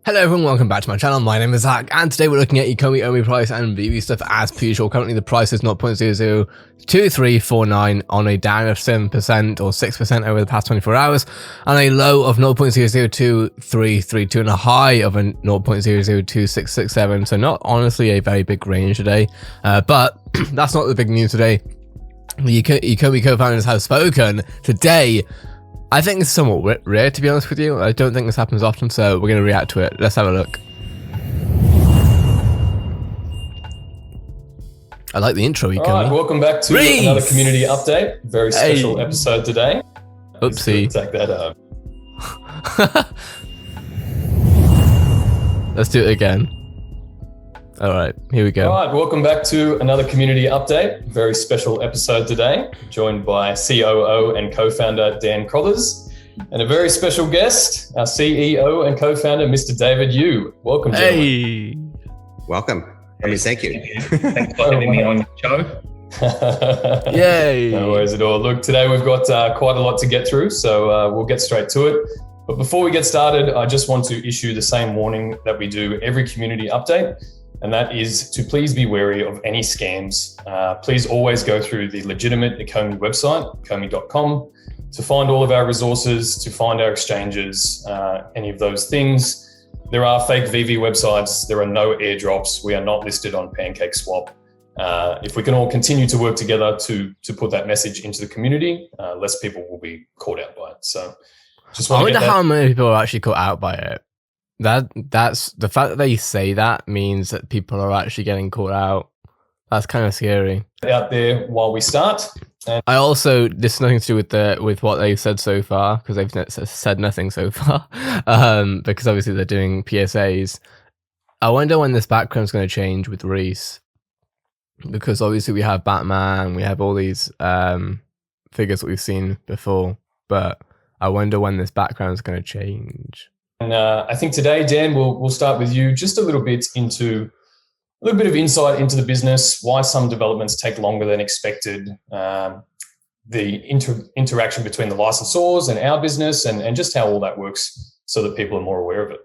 Hello everyone, welcome back to my channel. My name is Zach, and today we're looking at Ecomi price and VeVe stuff as per usual. Currently the price is 0.002349 on a down of 7% or 6% over the past 24 hours, and a low of 0.002332 and a high of a 0.002667. So not honestly a very big range today, but that's not the big news today. The Ecomi co-founders have spoken today. I think it's somewhat rare, to be honest with you. I don't think this happens often, so we're going to react to it. Let's have a look. I like the intro, Ecomi. All right, welcome back to another community update. Very special episode today. Oopsie. Take that out. Let's do it again. All right, here we go. All right, welcome back to another community update. Very special episode today, joined by COO and co-founder Dan Crothers, and a very special guest, our CEO and co-founder, Mr. David Yu. Welcome, gentlemen. Welcome. Thank you. Thanks for having me on the show. Yay. No worries at all. Look, today we've got quite a lot to get through, so we'll get straight to it. But before we get started, I just want to issue the same warning that we do every community update. And that is to please be wary of any scams. Please always go through the legitimate Ecomi website, ecomi.com, to find all of our resources, to find our exchanges, any of those things. There are fake VeVe websites. There are no airdrops. We are not listed on PancakeSwap. If we can all continue to work together to put that message into the community, less people will be caught out by it. So just want I wonder how many people are actually caught out by it. That's the fact that they say that means that people are actually getting caught out. That's kind of scary. Out there while we start. And I also, this is nothing to do with what they've said so far, because they've said nothing so far, because obviously they're doing PSAs. I wonder when this background's going to change with Reese, because obviously we have Batman, we have all these figures that we've seen before, but I wonder when this background's going to change. And I think today, Dan, we'll start with you. Just a little bit of insight into the business, why some developments take longer than expected, the interaction between the licensors and our business, and just how all that works so that people are more aware of it.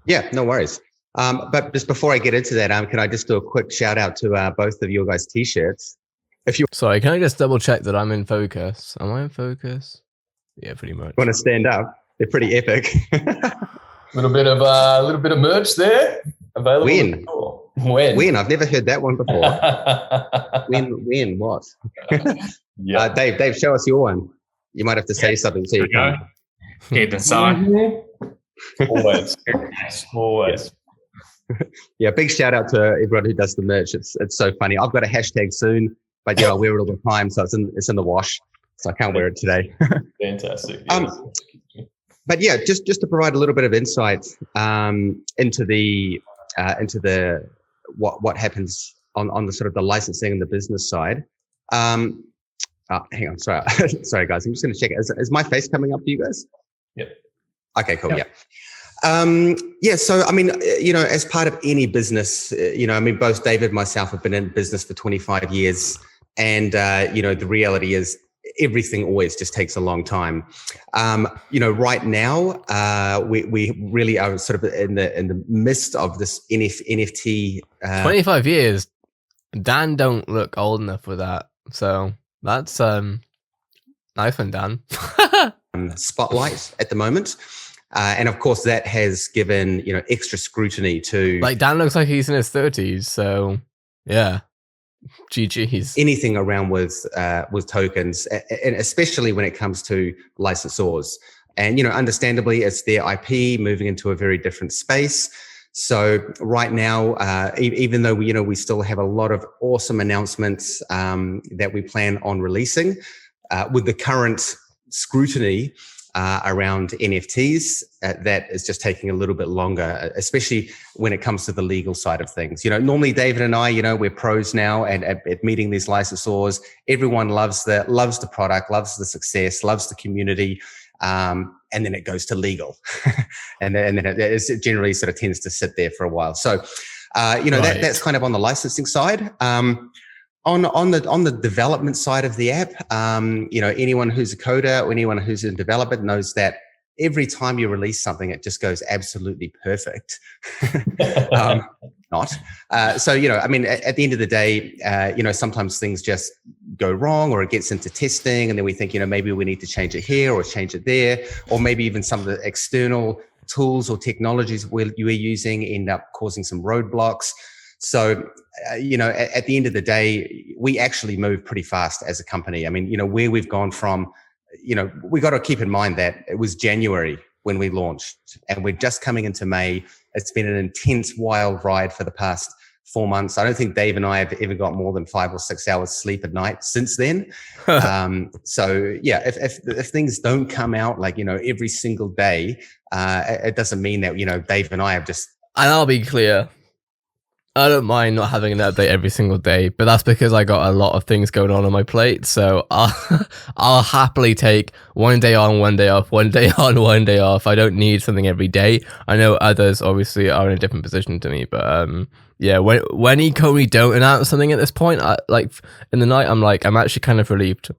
Yeah, no worries. But just before I get into that, can I just do a quick shout out to both of your guys' t-shirts? Sorry, can I just double check that I'm in focus? Am I in focus? Yeah, pretty much. Want to stand up? They're pretty epic. little bit of merch there available. When? I've never heard that one before. when? What? Yeah. Dave, show us your one. You might have to say something so you can. Deep inside. Always. Yeah, big shout out to everyone who does the merch. It's so funny. I've got a hashtag soon, but I wear it all the time, so it's in the wash. So I can't wear it today. Fantastic. Yes. But yeah, just to provide a little bit of insight into what happens on the sort of the licensing and the business side. Hang on, sorry, guys. I'm just going to check. Is my face coming up for you guys? Yep. Okay, cool. Yep. Yeah. So I mean, as part of any business, both David and myself have been in business for 25 years, and the reality is, everything always just takes a long time. Right now, we really are sort of in the midst of this NFT. 25 years. Dan don't look old enough for that. So that's nice one, Dan. Spotlight at the moment. And of course that has given, extra scrutiny to, like, Dan looks like he's in his 30s. So yeah. GG's. Anything around with tokens, and especially when it comes to licensors. And understandably, it's their IP moving into a very different space. So right now, even though we still have a lot of awesome announcements that we plan on releasing, with the current scrutiny around NFTs, that is just taking a little bit longer, especially when it comes to the legal side of things. Normally David and I, we're pros now at meeting these licensors. Everyone loves the product, loves the success, loves the community. And then it goes to legal. and then it generally sort of tends to sit there for a while. So, right. That's kind of on the licensing side. On the development side of the app, anyone who's a coder or anyone who's in development knows that every time you release something, it just goes absolutely perfect. Not. So, I mean, at the end of the day, sometimes things just go wrong, or it gets into testing, and then we think, maybe we need to change it here or change it there, or maybe even some of the external tools or technologies we're using end up causing some roadblocks. So, at the end of the day, we actually move pretty fast as a company. I mean, where we've gone from, we got to keep in mind that it was January when we launched, and we're just coming into May. It's been an intense, wild ride for the past 4 months. I don't think Dave and I have ever got more than 5 or 6 hours sleep at night since then. So yeah, if things don't come out like, every single day, it doesn't mean that, Dave and I have just... And I'll be clear, I don't mind not having an update every single day, but that's because I got a lot of things going on my plate. So I'll happily take 1 day on, 1 day off, 1 day on, 1 day off. I don't need something every day. I know others obviously are in a different position to me, but yeah, when Ecomi don't announce something at this point, like in the night, I'm actually kind of relieved,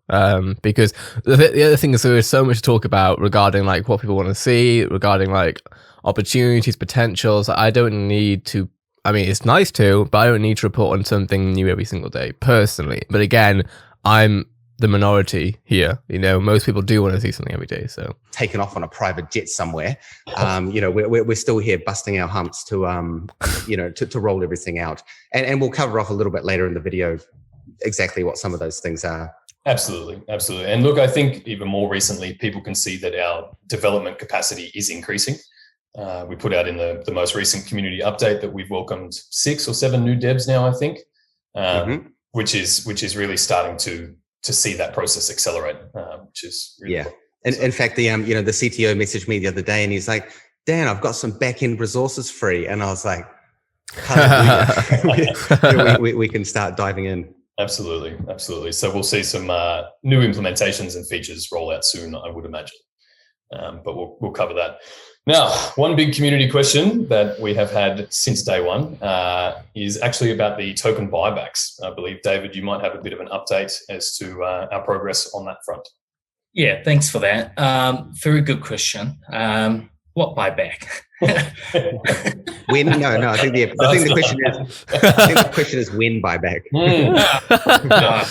because the other thing is there is so much to talk about regarding like what people want to see, regarding like opportunities, potentials. I don't need to. I mean, it's nice to, but I don't need to report on something new every single day, personally. But again, I'm the minority here. Most people do want to see something every day. So taken off on a private jet somewhere, we're still here busting our humps to to roll everything out, and we'll cover off a little bit later in the video exactly what some of those things are. Absolutely. And look, I think even more recently, people can see that our development capacity is increasing. We put out in the most recent community update that we've welcomed 6 or 7 new devs now, I think, which is really starting to see that process accelerate, which is really cool. And in fact, the CTO messaged me the other day, and he's like, "Dan, I've got some back-end resources free," and I was like, "Hallelujah." we can start diving in. Absolutely. So we'll see some new implementations and features roll out soon, I would imagine. But we'll cover that. Now, one big community question that we have had since day one is actually about the token buybacks. I believe, David, you might have a bit of an update as to our progress on that front. Yeah, thanks for that. Very good question. What buyback? When? No. I think the question is when buyback.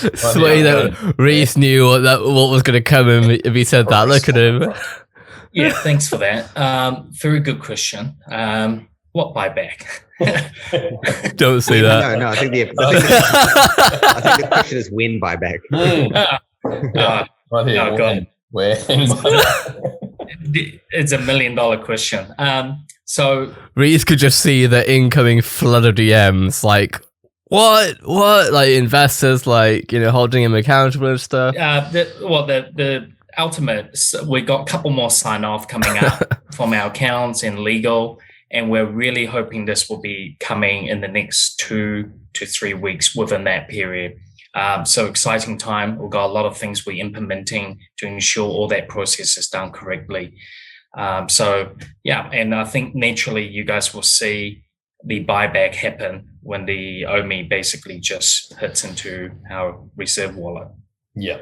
It's the way that Reese knew what was going to come if he said that. Look at him. Yeah, thanks for that. Very good question. What buyback? Don't say that. No. I think the question is when buyback. Where? It's $1 million question. So Reese could just see the incoming flood of DMs, like what, like investors, like holding him accountable and stuff. The ultimate, we got a couple more sign-off coming up from our accountants and legal, and we're really hoping this will be coming in the next 2 to 3 weeks within that period. So exciting time. We've got a lot of things we're implementing to ensure all that process is done correctly. So yeah, and I think naturally you guys will see the buyback happen when the OMI basically just hits into our reserve wallet. Yeah,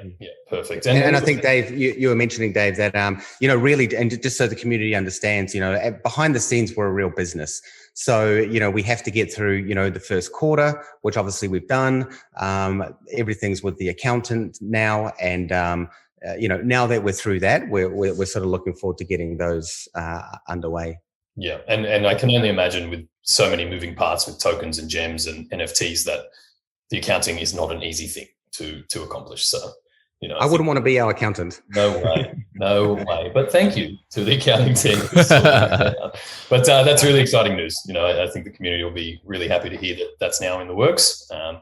perfect. And I think, Dave, you were mentioning, Dave, that, really, and just so the community understands, behind the scenes, we're a real business. So, we have to get through, the first quarter, which obviously we've done. Everything's with the accountant now. And, now that we're through that, we're sort of looking forward to getting those underway. Yeah. And I can only imagine with so many moving parts with tokens and gems and NFTs that the accounting is not an easy thing to accomplish. So, I wouldn't want to be our accountant. No way. But thank you to the accounting team. But that's really exciting news. I think the community will be really happy to hear that that's now in the works, now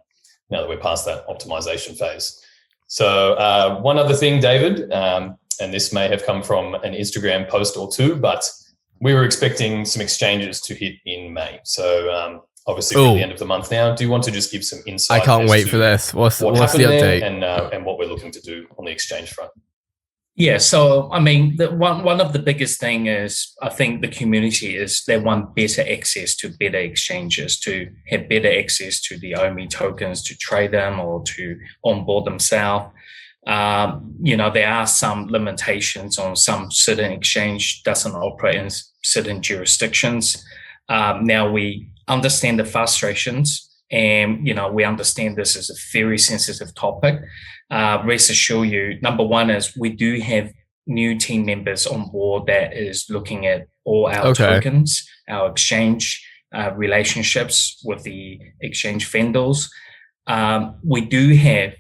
that we're past that optimization phase. So one other thing, David, and this may have come from an Instagram post or two, but we were expecting some exchanges to hit in May. So obviously we're at the end of the month now. Do you want to just give some insight? I can't wait for this. What's the update? And what we're looking to do on the exchange front? Yeah, so I mean, one of the biggest thing is I think the community is they want better access to better exchanges, to have better access to the OMI tokens, to trade them or to onboard themselves. There are some limitations on some certain exchange doesn't operate in certain jurisdictions. Now we understand the frustrations, and we understand this is a very sensitive topic. Rest assure you, number one is we do have new team members on board that is looking at all our tokens, our exchange relationships with the exchange vendors. We do have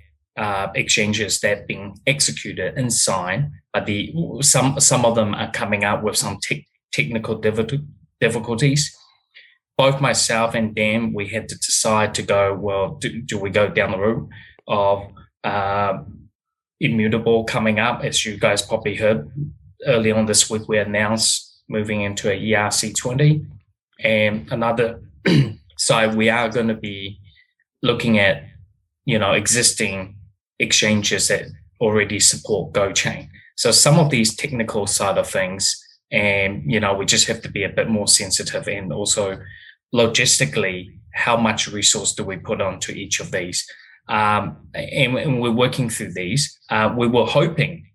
exchanges that have been executed and signed, but some of them are coming out with some technical difficulties. Both myself and Dan, we had to decide to go, well, do we go down the route of immutable coming up? As you guys probably heard early on this week, we announced moving into a ERC20 and another. So we are going to be looking at, existing exchanges that already support GoChain. So some of these technical side of things, and, we just have to be a bit more sensitive, and also logistically, how much resource do we put onto each of these? And we're working through these. We were hoping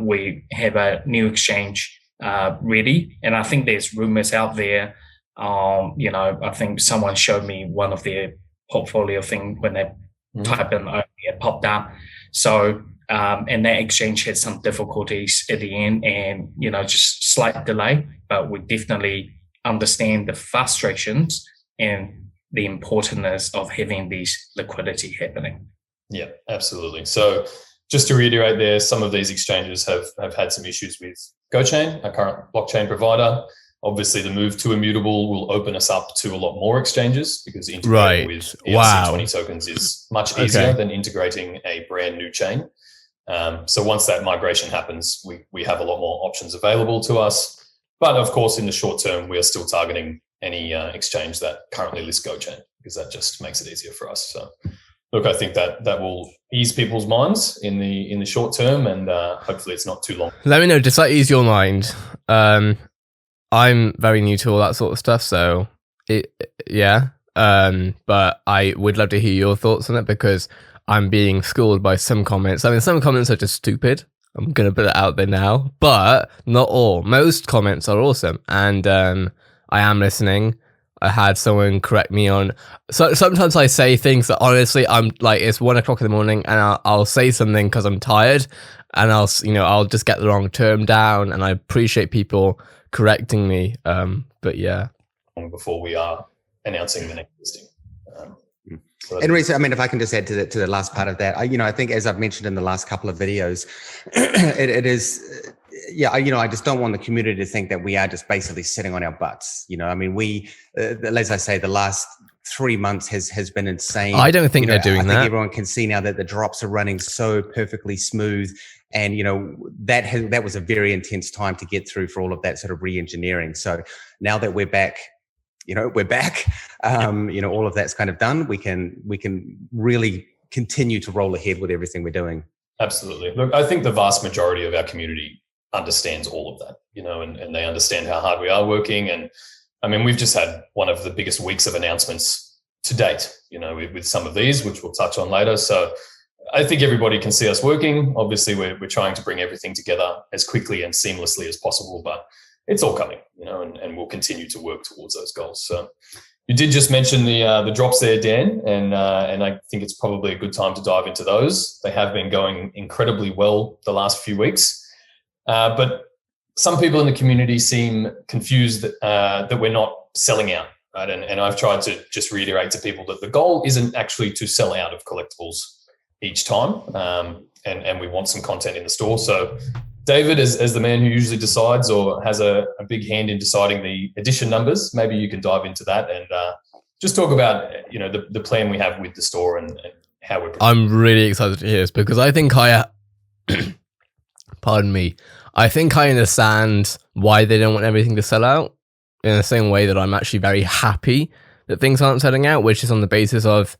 we have a new exchange ready, and I think there's rumors out there. I think someone showed me one of their portfolio thing when they type in it popped up. So and that exchange had some difficulties at the end, and just slight delay, but we definitely understand the frustrations and the importance of having these liquidity happening. Yeah, absolutely. So just to reiterate there, some of these exchanges have had some issues with GoChain, our current blockchain provider. Obviously, the move to immutable will open us up to a lot more exchanges, because integrating with ERC20 tokens is much easier than integrating a brand new chain. So once that migration happens, we have a lot more options available to us. But of course, in the short term, we are still targeting any exchange that currently lists GoChain, because that just makes it easier for us. So look, I think that will ease people's minds in the short term, and hopefully it's not too long. Let me know, just like ease your mind. I'm very new to all that sort of stuff, so but I would love to hear your thoughts on it, because I'm being schooled by some comments. I mean, some comments are just stupid. I'm going to put it out there now, but not all. Most comments are awesome, and I am listening. I had someone correct me on. So sometimes I say things that honestly, I'm like, it's 1 o'clock in the morning, and I'll say something because I'm tired, and I'll just get the wrong term down, and I appreciate people correcting me. But yeah. Before we are announcing the next listing. And Reece, I mean, if I can just add to the last part of that, I think, as I've mentioned in the last couple of videos, it is, I just don't want the community to think that we are just basically sitting on our butts. I mean, as I say, the last 3 months has been insane. I don't think they're doing that. I think everyone can see now that the drops are running so perfectly smooth, and that was a very intense time to get through for all of that sort of re-engineering. So now that we're back. All of that's kind of done. We can really continue to roll ahead with everything we're doing. Absolutely. Look, I think the vast majority of our community understands all of that, and they understand how hard we are working. And I mean, we've just had one of the biggest weeks of announcements to date, with some of these, which we'll touch on later. So I think everybody can see us working. Obviously, we're trying to bring everything together as quickly and seamlessly as possible, but it's all coming, and we'll continue to work towards those goals. So you did just mention the drops there, Dan, and I think it's probably a good time to dive into those. They have been going incredibly well the last few weeks, but some people in the community seem confused that we're not selling out, right? And I've tried to just reiterate to people that the goal isn't actually to sell out of collectibles each time, and we want some content in the store. So David, as the man who usually decides or has a big hand in deciding the edition numbers, maybe you can dive into that and just talk about the plan we have with the store and how we're. I'm really excited to hear this, because I think pardon me, I think I understand why they don't want everything to sell out, in the same way that I'm actually very happy that things aren't selling out, which is on the basis of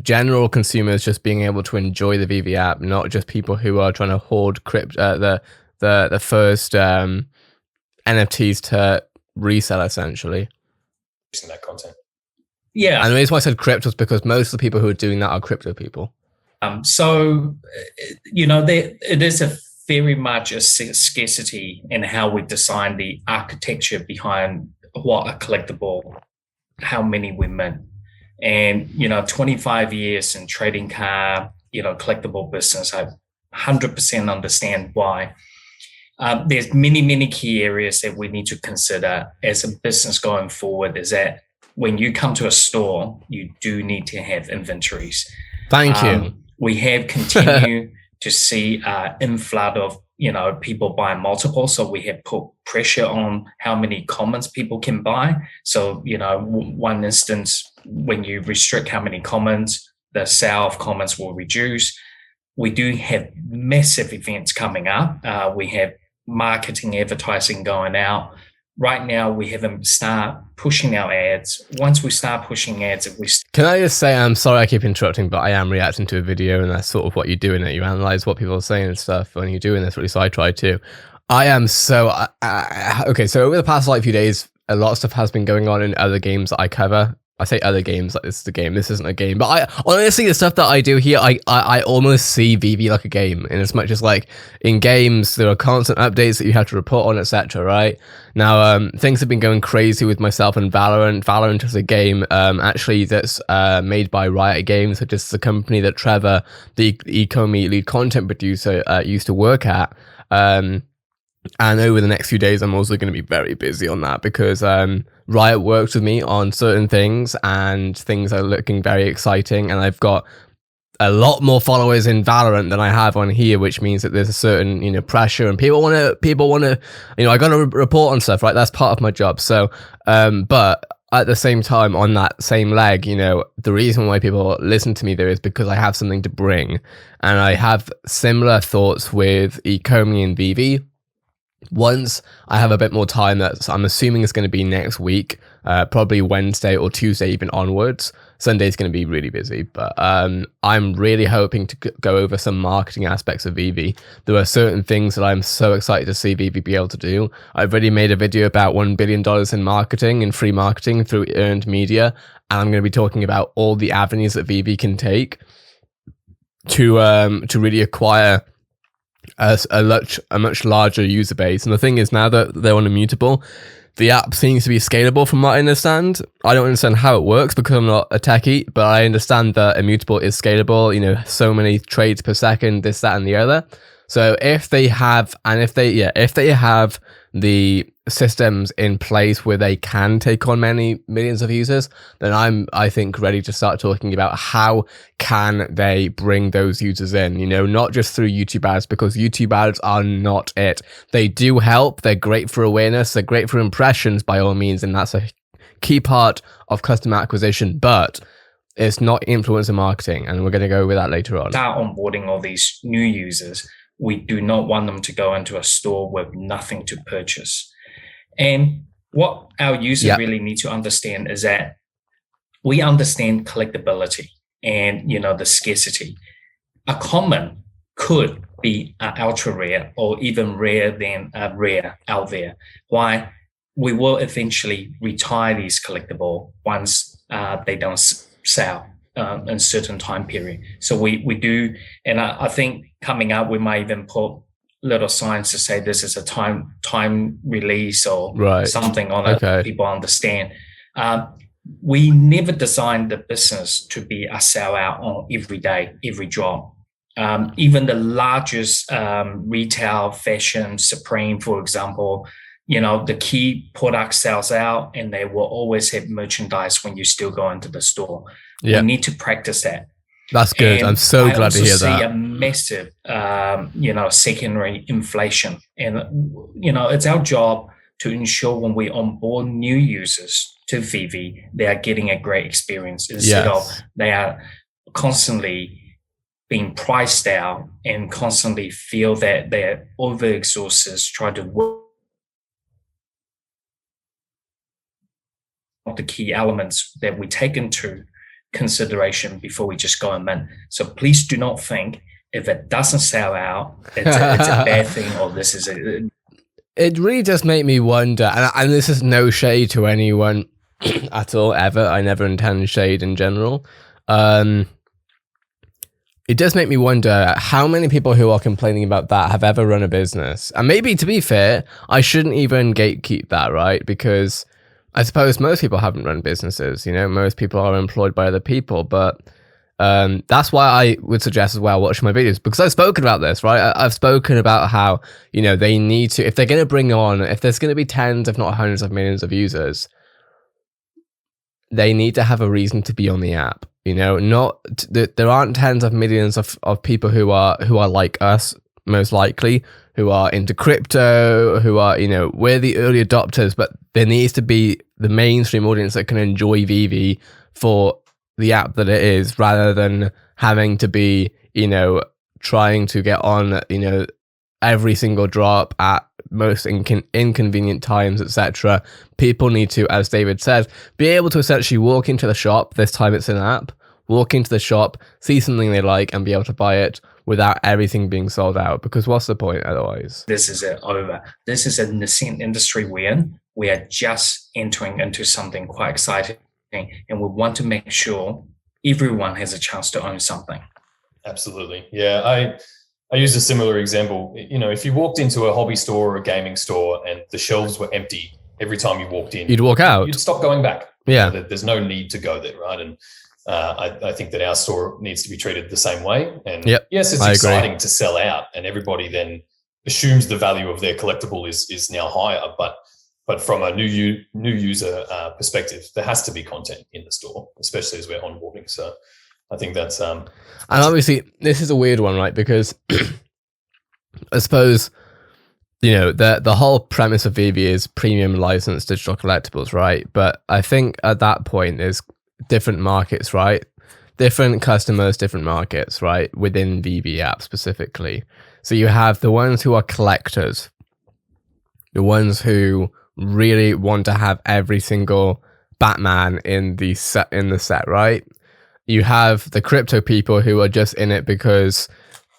general consumers just being able to enjoy the VeVe app, not just people who are trying to hoard the first NFTs to resell, essentially. That content. Yeah. And the reason why I said crypto is because most of the people who are doing that are crypto people. So, you know, it is a very much a scarcity in how we design the architecture behind what a collectible, how many we mint. And, you know, 25 years in trading card, you know, collectible business, I 100% understand why. There's many key areas that we need to consider as a business going forward, is that when you come to a store, you do need to have inventories. Thank you. We have continued to see inflood of, you know, people buying multiple. So we have put pressure on how many commons people can buy. So, you know, one instance, when you restrict how many commons, the sale of commons will reduce. We do have massive events coming up. We have marketing, advertising going out. Right now, we haven't start pushing our ads. Once we start pushing ads, if we can I just say, I'm sorry I keep interrupting, but I am reacting to a video, and that's sort of what you do in it. You analyze what people are saying and stuff when you're doing this. At least I try to. I am so okay. So over the past like few days, a lot of stuff has been going on in other games that I cover. I say other games, like this is a game. This isn't a game. But I honestly, the stuff that I do here, I almost see VeVe like a game. In as much as like in games, there are constant updates that you have to report on, etc. Right now, things have been going crazy with myself and Valorant. Valorant is a game actually that's made by Riot Games, which is the company that Trevor, the Ecomi lead content producer, used to work at. And over the next few days, I'm also going to be very busy on that because Riot works with me on certain things, and things are looking very exciting. And I've got a lot more followers in Valorant than I have on here, which means that there's a certain, you know, pressure, and people want to, you know, I got to report on stuff, right? That's part of my job. So, but at the same time, on that same leg, you know, the reason why people listen to me there is because I have something to bring, and I have similar thoughts with Ecomi and VeVe. Once I have a bit more time, that I'm assuming it's going to be next week, probably Wednesday or Tuesday even onwards. Sunday's going to be really busy, but I'm really hoping to go over some marketing aspects of VeVe. There are certain things that I'm so excited to see VeVe be able to do. I've already made a video about $1 billion in marketing and free marketing through earned media, and I'm going to be talking about all the avenues that VeVe can take to really acquire a much larger user base. And the thing is, now that they're on Immutable, the app seems to be scalable from what I understand. I don't understand how it works because I'm not a techie, but I understand that Immutable is scalable, you know, so many trades per second, this, that, and the other. So if they have, if they have the systems in place where they can take on many millions of users, then I think ready to start talking about how can they bring those users in, you know, not just through YouTube ads, because YouTube ads are not it. They do help. They're great for awareness. They're great for impressions by all means. And that's a key part of customer acquisition, but it's not influencer marketing. And we're going to go over that later on. Start onboarding all these new users. We do not want them to go into a store with nothing to purchase. And what our users really need to understand is that we understand collectability and, you know, the scarcity. A common could be ultra rare or even rare than rare out there. Why? We will eventually retire these collectible once they don't sell in certain time period. So we do, and I think coming up, we might even put little signs to say this is a time release or something on it. People understand. We never designed the business to be a sellout on every day, every drop. Even the largest retail fashion, Supreme, for example, you know, the key product sells out and they will always have merchandise when you still go into the store. We need to practice that. That's good. And I'm so glad to hear that. I also see a massive, you know, secondary inflation. And, you know, it's our job to ensure when we onboard new users to VeVe, they are getting a great experience instead of they are constantly being priced out and constantly feel that they're over-exhausted, try to work the key elements that we take into consideration before we just go and mint. So please do not think if it doesn't sell out, it's a bad thing, or this is a... It really does make me wonder, and this is no shade to anyone at all, ever. I never intend shade in general. You it does make me wonder how many people who are complaining about that have ever run a business. And maybe, to be fair, I shouldn't even gatekeep that, right? Because I suppose most people haven't run businesses. You know, most people are employed by other people. But that's why I would suggest as well watching my videos, because I've spoken about this, right? I've spoken about how, you know, they need to, if they're going to bring on, if there's going to be tens, if not hundreds of millions of users, they need to have a reason to be on the app. You know, there aren't tens of millions of people who are like us, most likely, who are into crypto, who are, you know, we're the early adopters, but there needs to be the mainstream audience that can enjoy VeVe for the app that it is, rather than having to be, you know, trying to get on, you know, every single drop at most inconvenient times, etc. People need to, as David said, be able to essentially walk into the shop, this time it's an app, walk into the shop, see something they like and be able to buy it without everything being sold out, because what's the point otherwise? This is it over. This is a nascent industry we're in. We are just entering into something quite exciting, and we want to make sure everyone has a chance to own something. Absolutely. Yeah, I used a similar example. You know, if you walked into a hobby store or a gaming store and the shelves were empty every time you walked in, you'd walk out. You'd stop going back. Yeah. You know, there's no need to go there, right? And I think that our store needs to be treated the same way. And yes, it's exciting to sell out, and everybody then assumes the value of their collectible is now higher. But from a new user perspective, there has to be content in the store, especially as we're onboarding. So I think that's and obviously this is a weird one, right? Because I suppose, you know, the whole premise of VeVe is premium licensed digital collectibles, right? But I think at that point there's different markets, right? Different customers, different markets, right? Within VeVe app specifically. So you have the ones who are collectors, the ones who really want to have every single Batman in the set, right? You have the crypto people who are just in it because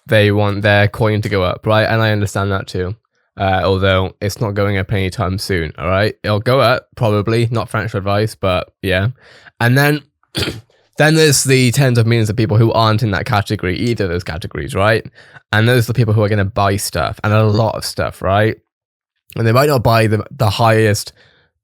they want their coin to go up, right? And I understand that too. Although it's not going up anytime soon, all right? It'll go up, probably, not financial advice, but yeah. And then then there's the tens of millions of people who aren't in that category, either of those categories, right? And those are the people who are going to buy stuff, and a lot of stuff, right? And they might not buy the highest,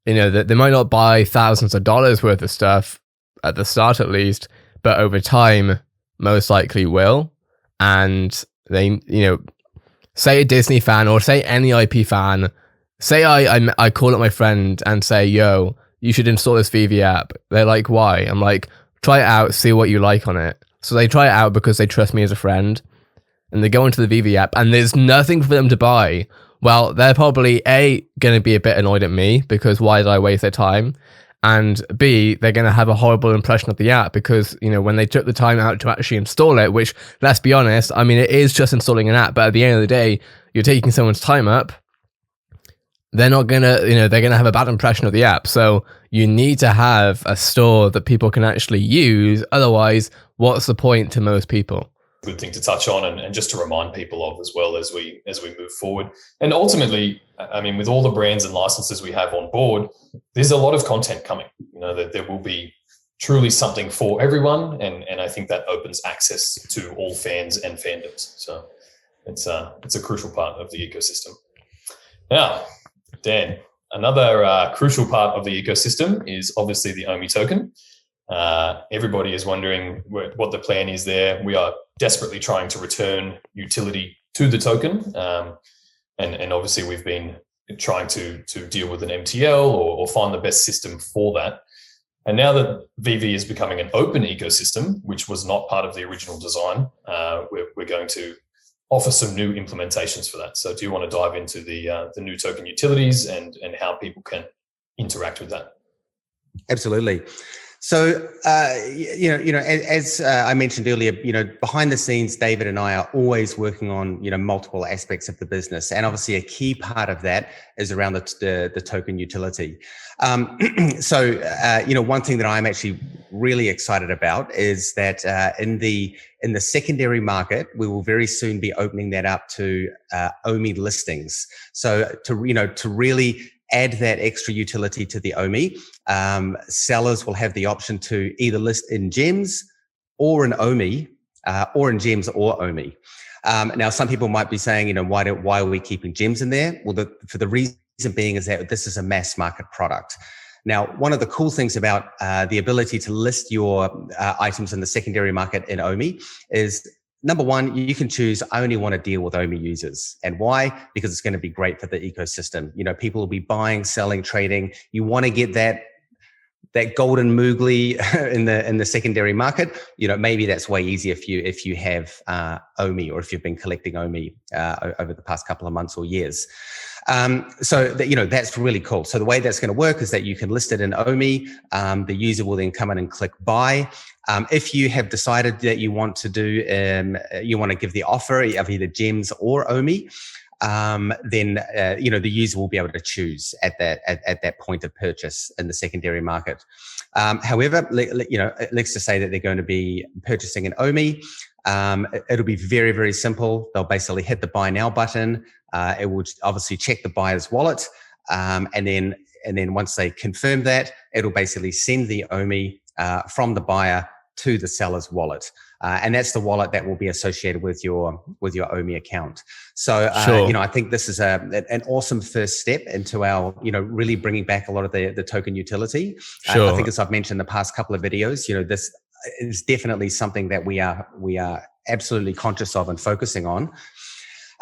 you know, they might not buy thousands of dollars worth of stuff at the start at least, but over time, most likely will. And they, you know, say a Disney fan or say any IP fan, say I call up my friend and say, yo, you should install this VeVe app. They're like, why? I'm like, try it out, see what you like on it. So they try it out because they trust me as a friend. And they go into the VeVe app and there's nothing for them to buy. Well, they're probably A, going to be a bit annoyed at me because why did I waste their time? And B, they're going to have a horrible impression of the app because, you know, when they took the time out to actually install it, which, let's be honest, I mean, it is just installing an app, but at the end of the day, you're taking someone's time up. They're not going to, you know, they're going to have a bad impression of the app. So you need to have a store that people can actually use. Otherwise, what's the point to most people? Good thing to touch on and just to remind people of as well as we move forward. And ultimately, I mean, with all the brands and licenses we have on board, there's a lot of content coming. You know, that there will be truly something for everyone, and I think that opens access to all fans and fandoms. So it's a crucial part of the ecosystem. Now, Dan, another crucial part of the ecosystem is obviously the OMI token. Everybody is wondering what the plan is there. We are desperately trying to return utility to the token. And obviously we've been trying to deal with an MTL or find the best system for that. And now that VeVe is becoming an open ecosystem, which was not part of the original design, we're going to offer some new implementations for that. So do you want to dive into the new token utilities and how people can interact with that? Absolutely. So, as I mentioned earlier, behind the scenes, David and I are always working on, multiple aspects of the business. And obviously a key part of that is around the token utility. One thing that I'm actually really excited about is that in the secondary market, we will very soon be opening that up to OMI listings. So to really add that extra utility to the OMI, sellers will have the option to either list in gems or an OMI or in gems or OMI. Now, some people might be saying, why are we keeping gems in there? Well, for the reason being is that this is a mass market product. Now, one of the cool things about the ability to list your items in the secondary market in OMI is, number one, you can choose, I only want to deal with OMI users. And why? Because it's going to be great for the ecosystem. People will be buying, selling, trading. You want to get that golden moogly in the secondary market. Maybe that's way easier for you if you have OMI, or if you've been collecting OMI over the past couple of months or years. So that's really cool. So the way that's going to work is that you can list it in OMI. The user will then come in and click buy. If you have decided that you want to you want to give the offer of either gems or OMI, then the user will be able to choose at that point of purchase in the secondary market. However, let's just say that they're going to be purchasing an OMI. It'll be very, very simple. They'll basically hit the buy now button. It will obviously check the buyer's wallet, and then once they confirm that, it'll basically send the OMI from the buyer to the seller's wallet. And that's the wallet that will be associated with your OMI account. So, Sure. I think this is an awesome first step into our, really bringing back a lot of the token utility. Sure. I think, as I've mentioned in the past couple of videos, this is definitely something that we are absolutely conscious of and focusing on.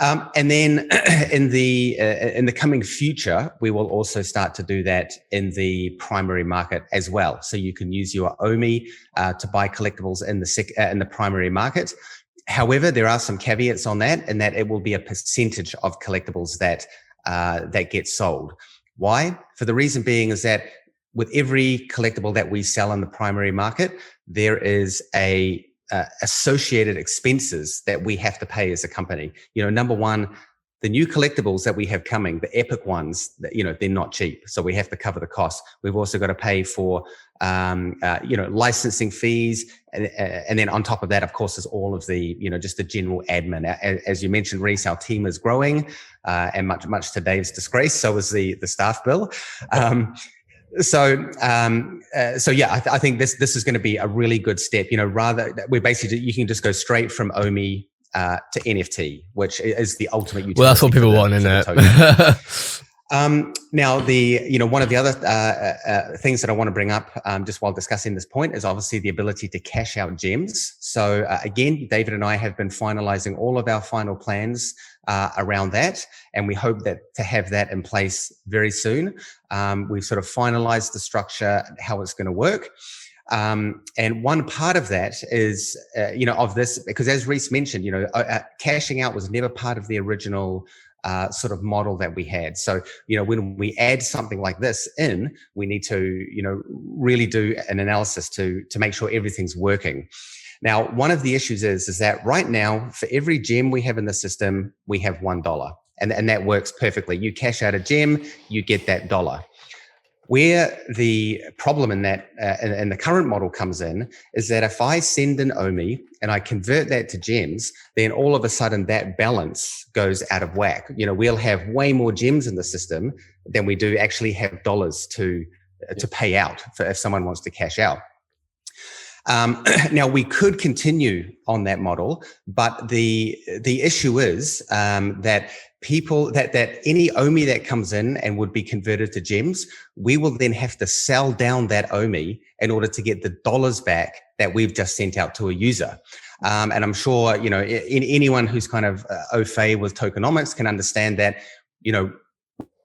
And then in the coming future, we will also start to do that in the primary market as well. So you can use your OMI to buy collectibles in the primary market. However, there are some caveats on that, and that it will be a percentage of collectibles that get sold. Why? For the reason being is that with every collectible that we sell in the primary market, there is associated expenses that we have to pay as a company. Number one, the new collectibles that we have coming, the epic ones, they're not cheap. So we have to cover the cost. We've also got to pay for, licensing fees. And then on top of that, of course, is all of the, just the general admin. As you mentioned, Reese, our team is growing, and much to Dave's disgrace. So is the staff bill. So yeah, I think this is going to be a really good step. Rather, you can just go straight from OMI to NFT, which is the ultimate utility. Well, that's what people want, isn't it? Now, one of the other things that I want to bring up just while discussing this point is obviously the ability to cash out gems. So again, David and I have been finalizing all of our final plans around that, and we hope to have that in place very soon. We've sort of finalized the structure, how it's going to work. And one part of that is, of this, because as Reese mentioned, cashing out was never part of the original sort of model that we had. So, when we add something like this in, we need to, really do an analysis to make sure everything's working. Now, one of the issues is that right now, for every gem we have in the system, we have $1. And that works perfectly. You cash out a gem, you get that dollar. Where the problem in that, and the current model comes in, is that if I send an OMI and I convert that to gems, then all of a sudden that balance goes out of whack. We'll have way more gems in the system than we do actually have dollars to pay out for if someone wants to cash out. Now we could continue on that model, but the issue is that any OMI that comes in and would be converted to gems, we will then have to sell down that OMI in order to get the dollars back that we've just sent out to a user. And I'm sure anyone who's kind of au fait with tokenomics can understand that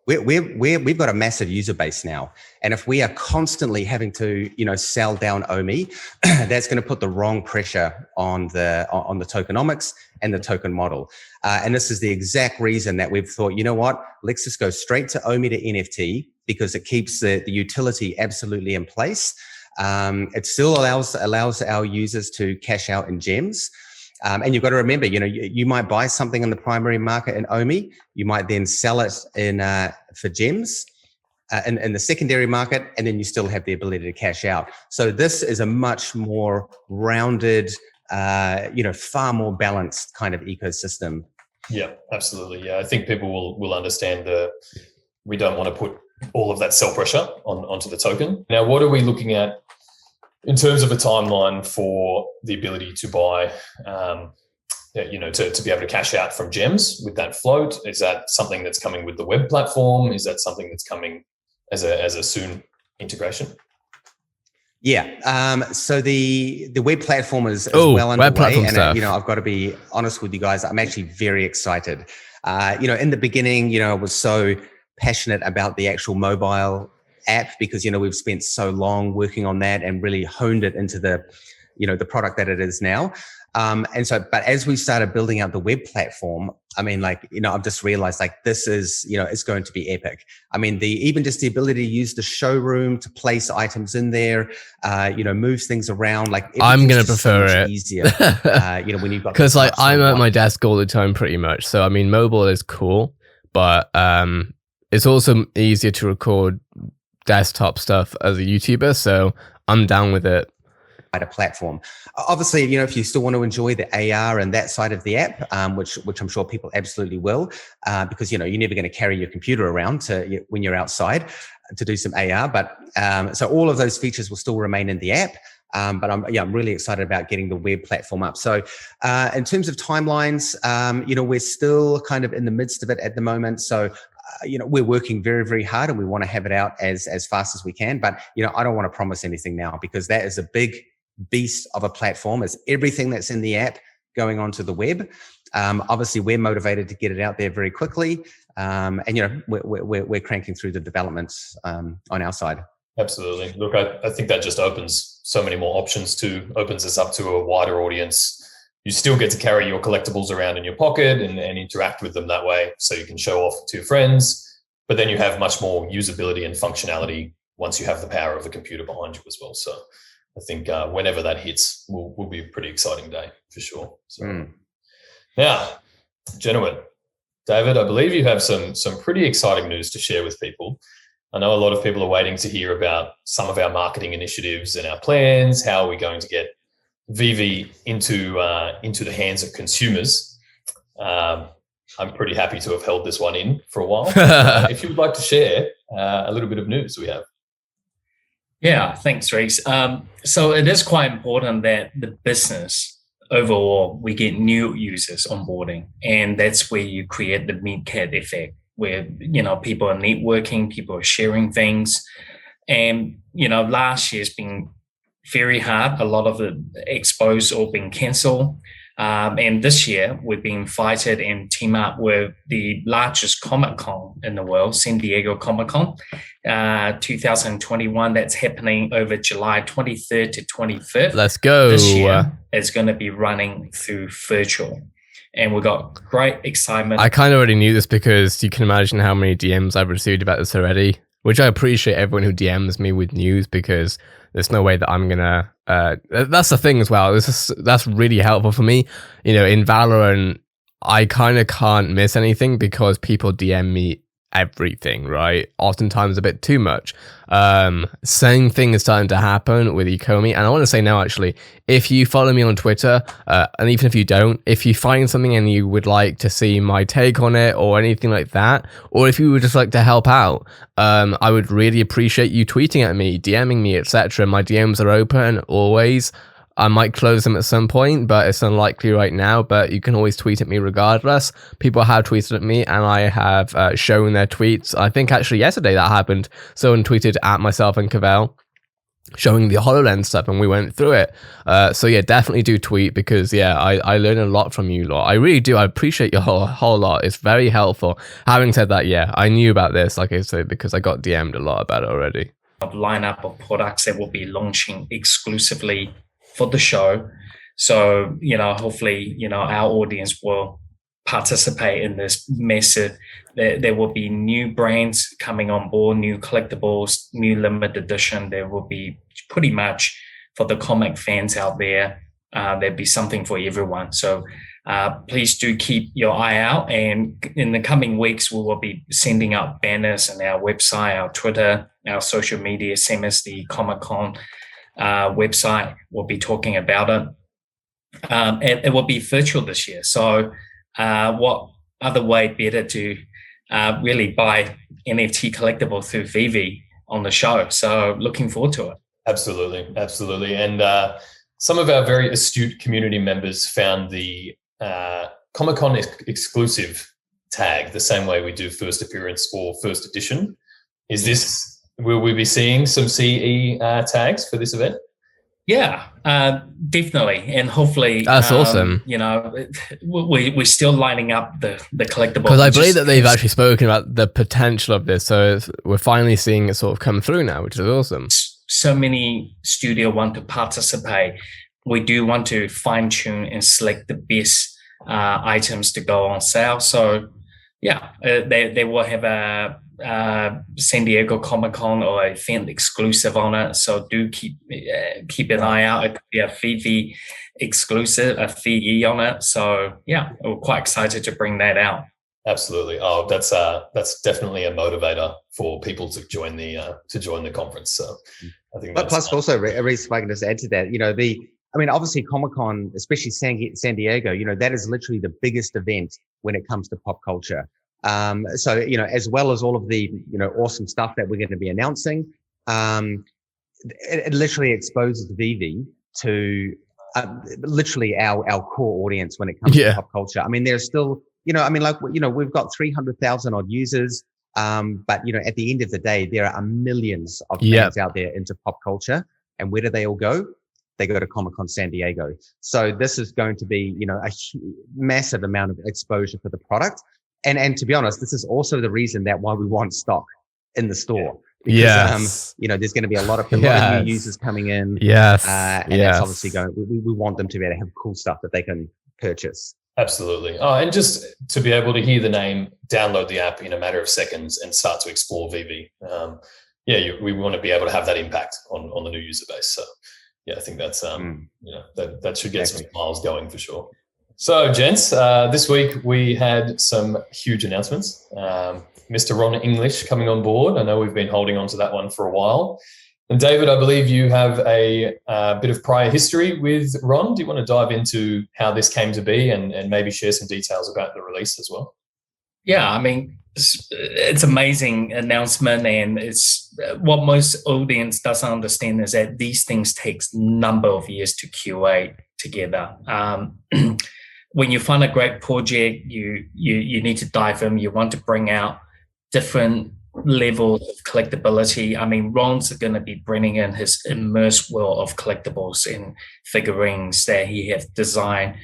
we've got a massive user base now, and if we are constantly having to sell down OMI, that's going to put the wrong pressure on the tokenomics and the token model. And this is the exact reason that we've thought, let's just go straight to OMI to NFT, because it keeps the utility absolutely in place. It still allows our users to cash out in gems. And you've got to remember, you might buy something in the primary market in OMI, you might then sell it for gems in the secondary market, and then you still have the ability to cash out. So this is a much more rounded, far more balanced kind of ecosystem. Yeah, absolutely. Yeah, I think people will understand we don't want to put all of that sell pressure onto the token. Now, what are we looking at in terms of a timeline for the ability to buy, to be able to cash out from gems with that float? Is that something that's coming with the web platform? Is that something that's coming as a soon integration? Yeah. So the web platform is well underway, web platform and stuff. I've got to be honest with you guys. I'm actually very excited. In the beginning, I was so passionate about the actual mobile app because we've spent so long working on that and really honed it into the product that it is now. But as we started building out the web platform, I've just realized this is, it's going to be epic. Even just the ability to use the showroom to place items in there, moves things around. I'm going to prefer so it easier, when you've got, because I'm at my desk all the time pretty much. So, mobile is cool, but it's also easier to record desktop stuff as a YouTuber. So I'm down with it. A platform. Obviously, if you still want to enjoy the AR and that side of the app, which I'm sure people absolutely will, because you're never going to carry your computer around when you're outside to do some AR. But so all of those features will still remain in the app. But I'm really excited about getting the web platform up. So in terms of timelines, we're still kind of in the midst of it at the moment. So we're working very, very hard, and we want to have it out as fast as we can. But I don't want to promise anything now, because that is a big beast of a platform. It's everything that's in the app going onto the web. Obviously, we're motivated to get it out there very quickly, and we're cranking through the developments on our side. Absolutely. Look, I think that just opens so many more options opens us up to a wider audience. You still get to carry your collectibles around in your pocket and interact with them that way, so you can show off to your friends. But then you have much more usability and functionality once you have the power of the computer behind you as well. So I think whenever that hits, will be a pretty exciting day for sure. So now, gentlemen, David, I believe you have some pretty exciting news to share with people. I know a lot of people are waiting to hear about some of our marketing initiatives and our plans. How are we going to get VeVe into the hands of consumers? I'm pretty happy to have held this one in for a while. If you would like to share a little bit of news we have. Yeah, thanks, Reese. So it is quite important that the business overall, we get new users onboarding, and that's where you create the meat cat effect, where people are networking, people are sharing things, and last year's been very hard. A lot of the expos all been cancelled. And this year, we've been invited and team up with the largest Comic-Con in the world, San Diego Comic-Con 2021. That's happening over July 23rd to 25th. Let's go. This year is going to be running through virtual. And we've got great excitement. I kind of already knew this, because you can imagine how many DMs I've received about this already, which I appreciate everyone who DMs me with news, because there's no way that I'm gonna. That's the thing as well. That's really helpful for me. In Valorant, I kind of can't miss anything because people DM me everything, right? Oftentimes a bit too much. Same thing is starting to happen with Ecomi. And I want to say now, actually, if you follow me on Twitter, and even if you don't, if you find something and you would like to see my take on it or anything like that, or if you would just like to help out, I would really appreciate you tweeting at me, DMing me, etc. My DMs are open always. I might close them at some point, but it's unlikely right now. But you can always tweet at me regardless. People have tweeted at me, and I have shown their tweets. I think actually yesterday that happened. Someone tweeted at myself and Cavell, showing the HoloLens stuff, and we went through it. So yeah, definitely do tweet, because I learn a lot from you lot. I really do. I appreciate your whole lot. It's very helpful. Having said that, I knew about this, like I said, because I got DM'd a lot about it already. A lineup of products that will be launching exclusively for the show. So, hopefully, our audience will participate in this massive. There will be new brands coming on board, new collectibles, new limited edition. There will be pretty much, for the comic fans out there, there'll be something for everyone. So please do keep your eye out. And in the coming weeks, we will be sending out banners on our website, our Twitter, our social media, same as the Comic-Con website. We'll be talking about it. It will be virtual this year. So what other way better to really buy NFT collectible through VeVe on the show? So looking forward to it. Absolutely. And some of our very astute community members found the Comic-Con exclusive tag the same way we do first appearance or first edition. Will we be seeing some CE tags for this event? Yeah, definitely, and hopefully that's awesome. You know, we're still lining up the collectible, because I believe that they've actually spoken about the potential of this, so we're finally seeing it sort of come through now, which is awesome. So many studios want to participate. We do want to fine tune and select the best items to go on sale. So yeah, they will have a San Diego Comic-Con or event exclusive on it. So do keep an eye out. It could be a VeVe exclusive, a VE on it. So yeah, we're quite excited to bring that out. Absolutely. Oh, that's definitely a motivator for people to join the conference. So I think. But plus, also, Reese, if I can just add to that, you know, obviously Comic-Con, especially San Diego, you know, that is literally the biggest event when it comes to pop culture. So, you know, as well as all of the, you know, awesome stuff that we're going to be announcing, it literally exposes VeVe to literally our core audience when it comes to pop culture. I mean, there's still, you know, I mean, like, you know, we've got 300,000 odd users. But, you know, at the end of the day, there are millions of fans out there into pop culture. And where do they all go? They go to Comic-Con San Diego. So this is going to be, you know, a massive amount of exposure for the product. And to be honest, this is also the reason why we want stock in the store. Because, you know, there's going to be a lot of new users coming in. And that's obviously we want them to be able to have cool stuff that they can purchase. Absolutely. Oh, and just to be able to hear the name, download the app in a matter of seconds and start to explore VeVe. We want to be able to have that impact on the new user base. So yeah, I think that's, you know, that should get some miles going for sure. So gents, this week we had some huge announcements. Mr. Ron English coming on board. I know we've been holding on to that one for a while. And David, I believe you have a bit of prior history with Ron. Do you want to dive into how this came to be and maybe share some details about the release as well? Yeah, I mean, it's amazing announcement, and it's what most audience doesn't understand is that these things takes number of years to QA together. When you find a great project, you need to dive in. You want to bring out different levels of collectability. I mean, Ron's going to be bringing in his immersed world of collectibles and figurines that he has designed.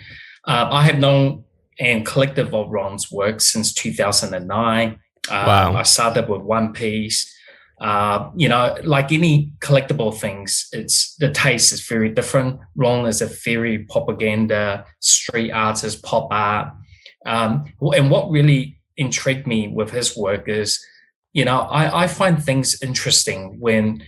I have known and collected of Ron's work since 2009. Wow. I started with One Piece. You know, like any collectible things, the taste is very different. Ron is a very propaganda, street artist, pop art. And what really intrigued me with his work is, you know, I find things interesting when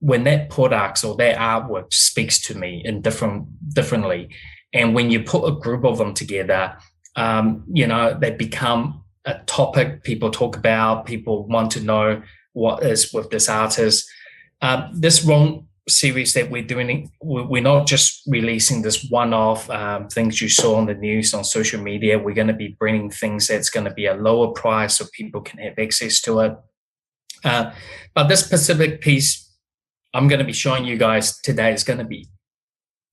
that product or that artwork speaks to me in differently. And when you put a group of them together, you know, they become a topic people talk about. People want to know what is with this artist. This Ron series that we're doing, we're not just releasing this one-off things you saw on the news, on social media. We're going to be bringing things that's going to be a lower price so people can have access to it. But this specific piece I'm going to be showing you guys today is going to be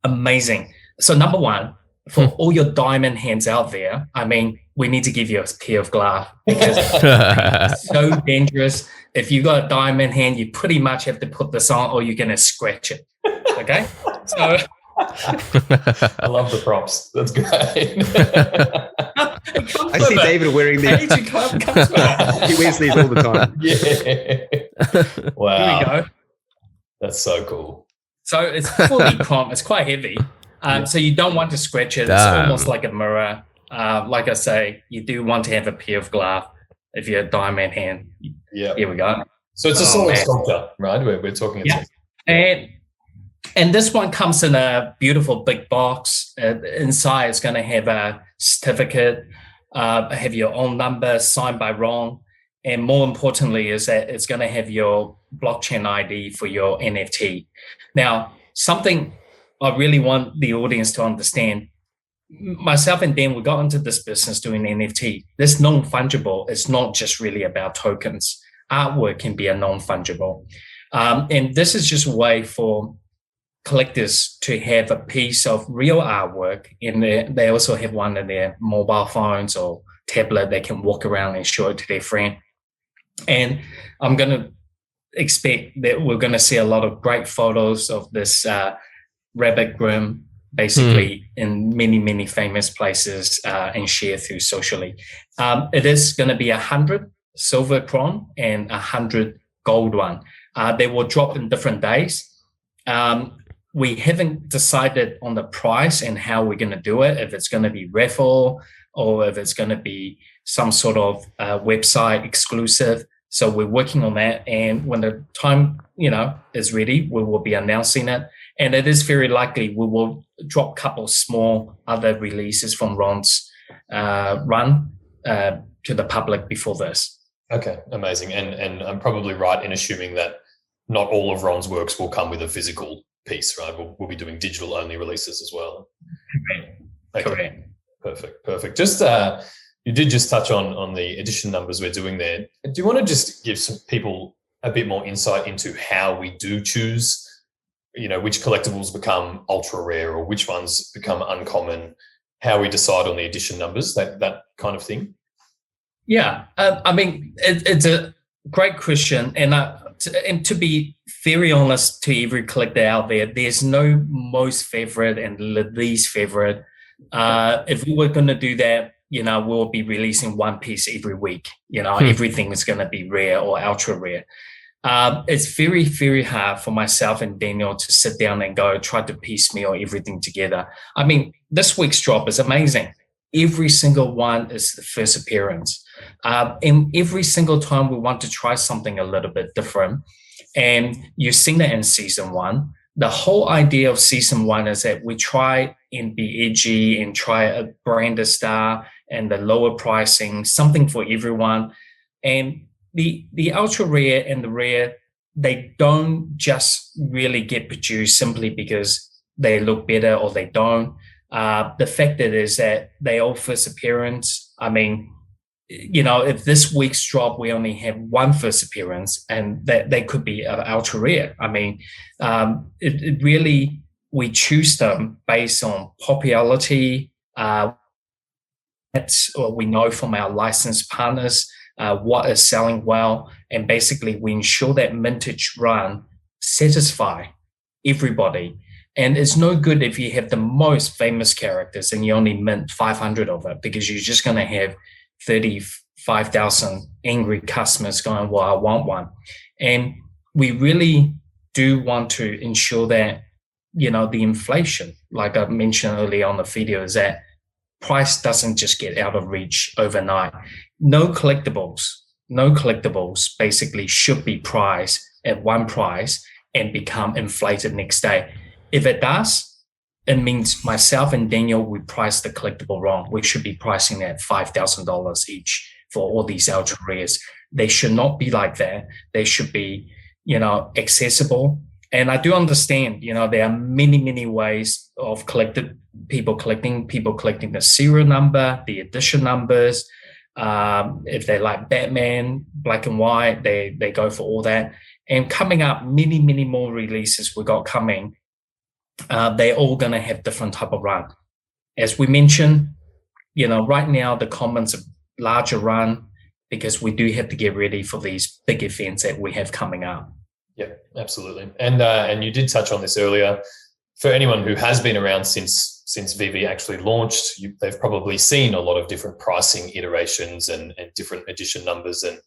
amazing. So number one, for all your diamond hands out there, I mean, we need to give you a pair of gloves because it's so dangerous. If you got a diamond hand, you pretty much have to put this on or you're going to scratch it. Okay? So I love the props. That's great. I see David wearing these. He wears these all the time. Yeah. Wow. Here we go. That's so cool. So it's fully chrome. It's quite heavy. So you don't want to scratch it. It's almost like a mirror. Like I say, you do want to have a pair of gloves if you're a diamond hand. Yeah. Here we go. So it's a solid sculpture, right? We're talking. Yeah. And this one comes in a beautiful big box. Inside, it's going to have a certificate, have your own number signed by Ron. And more importantly is that it's going to have your blockchain ID for your NFT. Now, something I really want the audience to understand, myself and Dan, we got into this business doing NFT. This non-fungible is not just really about tokens. Artwork can be a non-fungible. And this is just a way for collectors to have a piece of real artwork in there. They also have one in their mobile phones or tablet. They can walk around and show it to their friend. And I'm going to expect that we're going to see a lot of great photos of this rabbit grim, basically in many, many famous places and share through socially. It is going to be 100 silver cron and 100 gold one. They will drop in different days. We haven't decided on the price and how we're going to do it, if it's going to be raffle or if it's going to be some sort of website exclusive. So we're working on that. And when the time, is ready, we will be announcing it. And it is very likely we will drop a couple small other releases from Ron's run to the public before this. Okay, amazing. And I'm probably right in assuming that not all of Ron's works will come with a physical piece, right? We'll be doing digital only releases as well. Correct. Perfect. Just you did just touch on the edition numbers we're doing there. Do you want to just give some people a bit more insight into how we do choose, which collectibles become ultra rare or which ones become uncommon, how we decide on the edition numbers, that kind of thing? Yeah, it's a great question, and to be very honest to every collector out there, there's no most favorite and least favorite. If we were going to do that, we'll be releasing one piece every week. Everything is going to be rare or ultra rare. It's very, very hard for myself and Daniel to sit down and try to piecemeal everything together. This week's drop is amazing. Every single one is the first appearance. And every single time we want to try something a little bit different. And you've seen it in season 1. The whole idea of season 1 is that we try and be edgy and try a brand style and the lower pricing, something for everyone. And the ultra rare and the rare, they don't just really get produced simply because they look better or they don't. The fact that is that they all first appearance. If this week's drop, we only have one first appearance, and that they could be ultra rare. It really, we choose them based on popularity. That's what we know from our licensed partners, what is selling well, and basically we ensure that mintage run satisfy everybody. And it's no good if you have the most famous characters and you only mint 500 of it, because you're just going to have 35,000 angry customers going, well, I want one. And we really do want to ensure that, the inflation, like I mentioned earlier on the video, is that price doesn't just get out of reach overnight. No collectibles basically should be priced at one price and become inflated next day. If it does, it means myself and Daniel, we priced the collectible wrong. We should be pricing at $5,000 each for all these ultra rares. They should not be like that. They should be, accessible. And I do understand, there are many, many ways of people collecting the serial number, the edition numbers. If they like Batman, black and white, they go for all that. And coming up, many, many more releases we got coming. They're all going to have different type of run. As we mentioned, right now the commons are larger run because we do have to get ready for these big events that we have coming up. Yeah, absolutely. And you did touch on this earlier. For anyone who has been around since VeVe actually launched, they've probably seen a lot of different pricing iterations and different edition numbers. And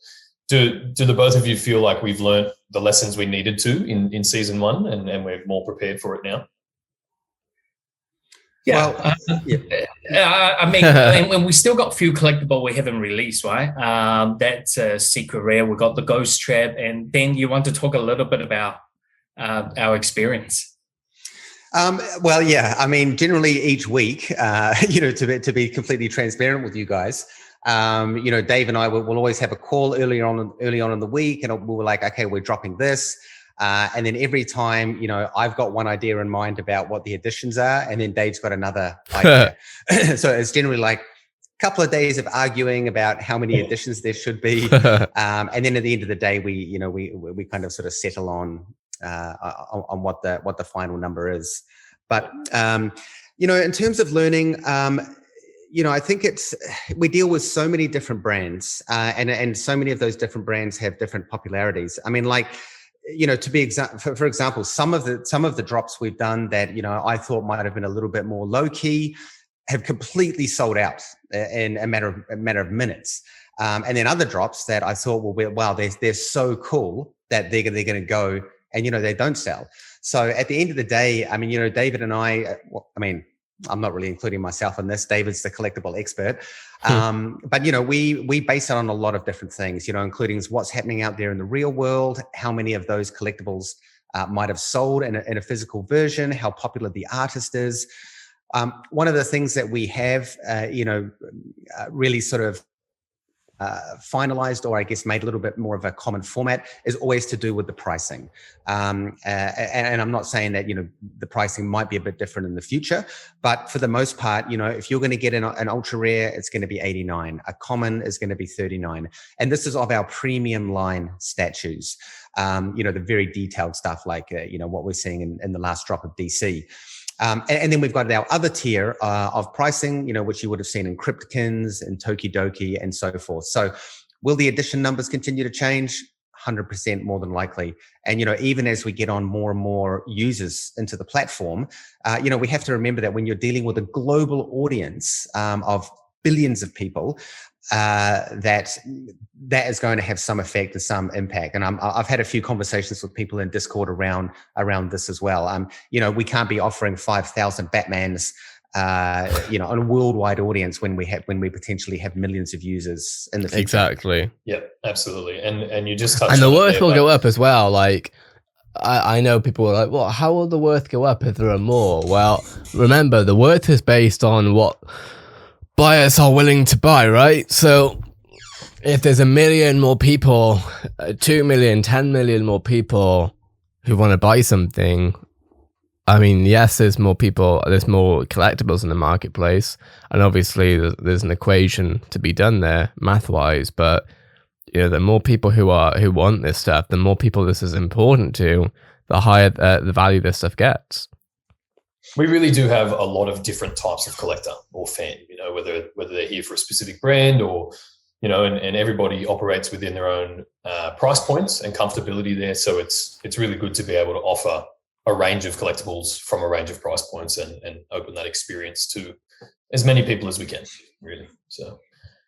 do the both of you feel like we've learned the lessons we needed to in season 1 and we're more prepared for it now? Yeah. Well, when we still got a few collectible we haven't released, right? That's a secret rare. We got the Ghost Trap, and then you want to talk a little bit about our experience. Generally each week, to be completely transparent with you guys, Dave and I will always have a call early on in the week, and we were like, okay, we're dropping this. And then every time, I've got one idea in mind about what the additions are, and then Dave's got another idea. So it's generally like a couple of days of arguing about how many additions there should be. And then at the end of the day, we kind of sort of settle on on what the final number is. But in terms of learning, I think we deal with so many different brands, and so many of those different brands have different popularities. I mean, like, for example, some of the drops we've done that I thought might have been a little bit more low key have completely sold out in a matter of minutes. And then other drops that I thought, wow, they're so cool that they're going to go, and they don't sell. So at the end of the day, I mean, David and I mean, I'm not really including myself in this. David's the collectible expert. But, we base it on a lot of different things, including what's happening out there in the real world, how many of those collectibles might have sold in a physical version, how popular the artist is. One of the things that we have, really sort of finalized, or I guess made a little bit more of a common format, is always to do with the pricing. And I'm not saying that, the pricing might be a bit different in the future, but for the most part, if you're going to get an ultra rare, it's going to be 89. A common is going to be 39. And this is of our premium line statues. The very detailed stuff like, what we're seeing in the last drop of DC. And then we've got our other tier of pricing, which you would have seen in Cryptkins and Tokidoki and so forth. So will the edition numbers continue to change? 100% more than likely. And, even as we get on more and more users into the platform, we have to remember that when you're dealing with a global audience of billions of people, that is going to have some effect and some impact. And I've had a few conversations with people in Discord around this as well. We can't be offering 5,000 Batmans, on a worldwide audience when we potentially have millions of users in the future. Exactly. Yeah, absolutely. And you just touched and the on worth there, will go up as well. Like, I know people are like, well, how will the worth go up if there are more? Well, remember, the worth is based on what buyers are willing to buy, right? So if there's 1 million more people, 2 million, 10 million more people who want to buy something, I mean, yes, there's more people, there's more collectibles in the marketplace, and obviously there's an equation to be done there math-wise, but the more people who want this stuff, the more people this is important to, the higher the value this stuff gets. We really do have a lot of different types of collector or fan, whether they're here for a specific brand or, and everybody operates within their own price points and comfortability there. So it's really good to be able to offer a range of collectibles from a range of price points and open that experience to as many people as we can, really. So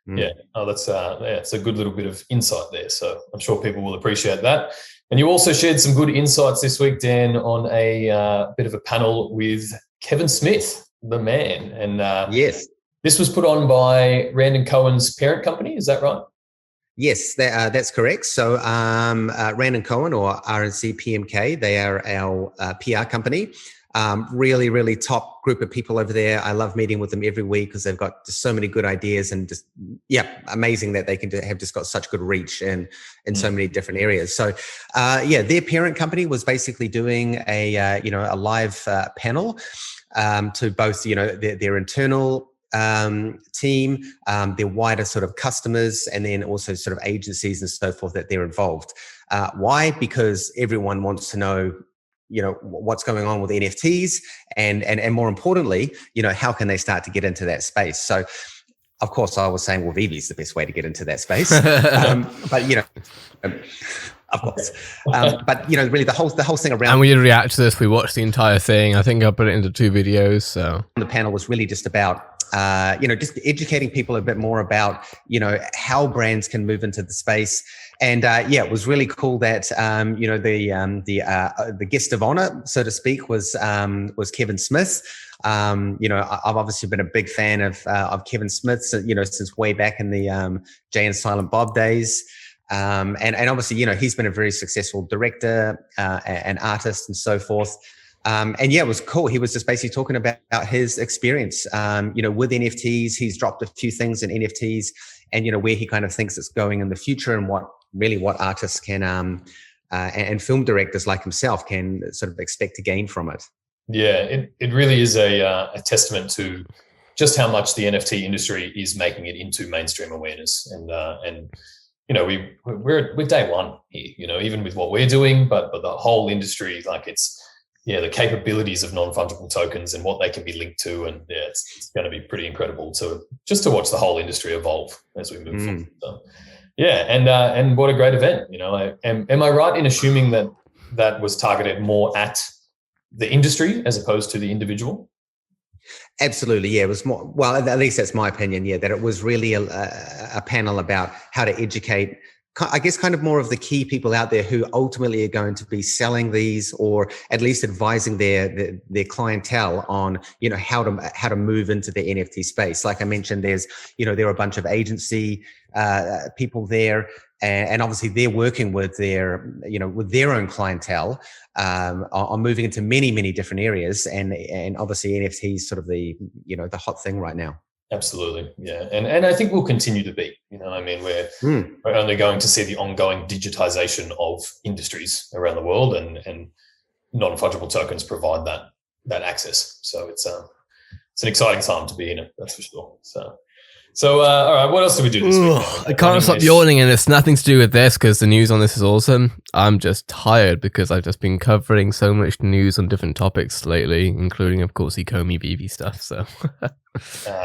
that's it's a good little bit of insight there. So I'm sure people will appreciate that. And you also shared some good insights this week, Dan, on a bit of a panel with Kevin Smith, the man. And yes, this was put on by Rand & Cohen's parent company. Is that right? Yes, that's correct. So Rand & Cohen, or RNC PMK, they are our PR company. Really, really top group of people over there. I love meeting with them every week because they've got just so many good ideas, and just, amazing that they can have just got such good reach in so many different areas. So, their parent company was basically doing a live panel to both, their internal team, their wider sort of customers, and then also sort of agencies and so forth that they're involved. Why? Because everyone wants to know, what's going on with NFTs, and more importantly, how can they start to get into that space? So, of course, I was saying, well, VeVe is the best way to get into that space, but of course, but really the whole thing around. And we react to this. We watched the entire thing. I think I put it into 2 videos. So the panel was really just about. Just educating people a bit more about, how brands can move into the space. And it was really cool that, the guest of honor, so to speak, was Kevin Smith. I've obviously been a big fan of Kevin Smith, since way back in the Jay and Silent Bob days. And obviously, he's been a very successful director, and artist and so forth. It was cool. He was just basically talking about his experience, with NFTs. He's dropped a few things in NFTs, and, where he kind of thinks it's going in the future, and what artists can, and film directors like himself can sort of expect to gain from it. Yeah, it really is a testament to just how much the NFT industry is making it into mainstream awareness. And we're day one here, even with what we're doing, but the whole industry, like the capabilities of non-fungible tokens and what they can be linked to. And it's going to be pretty incredible to watch the whole industry evolve as we move forward. So, and what a great event. Am I right in assuming that was targeted more at the industry as opposed to the individual? Absolutely, yeah. It was more, well, at least that's my opinion, yeah, that it was really a panel about how to educate, I guess, kind of more of the key people out there who ultimately are going to be selling these, or at least advising their clientele on, how to move into the NFT space. Like I mentioned, there are a bunch of agency people there, and obviously they're working with their own clientele on moving into many different areas, and obviously NFTs sort of the hot thing right now. Absolutely, yeah, and I think we'll continue to be. We're only going to see the ongoing digitization of industries around the world, and non-fungible tokens provide that access. So it's an exciting time to be in it, that's for sure. So all right, what else do we do this week? I can't stop yawning, and it's nothing to do with this because the news on this is awesome. I'm just tired because I've just been covering so much news on different topics lately, including, of course, Ecomi Veve stuff. So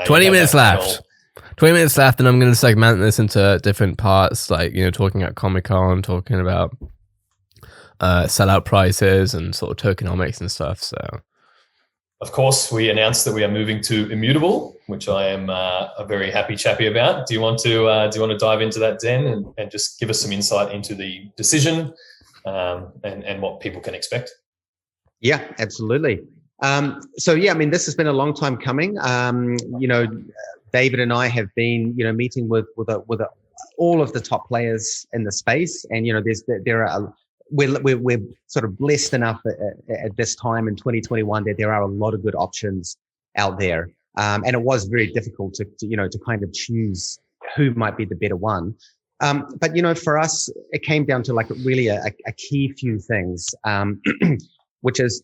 20 minutes left. 20 minutes left, and I'm going to segment this into different parts, like, talking about Comic-Con, talking about sellout prices and sort of tokenomics and stuff. So, of course, we announced that we are moving to Immutable, which I am a very happy chappy about. Do you want to dive into that, Dan, and just give us some insight into the decision and what people can expect? Yeah, absolutely. This has been a long time coming. David and I have been, meeting with all of the top players in the space, and we're sort of blessed enough at this time in 2021 that there are a lot of good options out there, and it was very difficult to kind of choose who might be the better one. But for us, it came down to like really a key few things, which is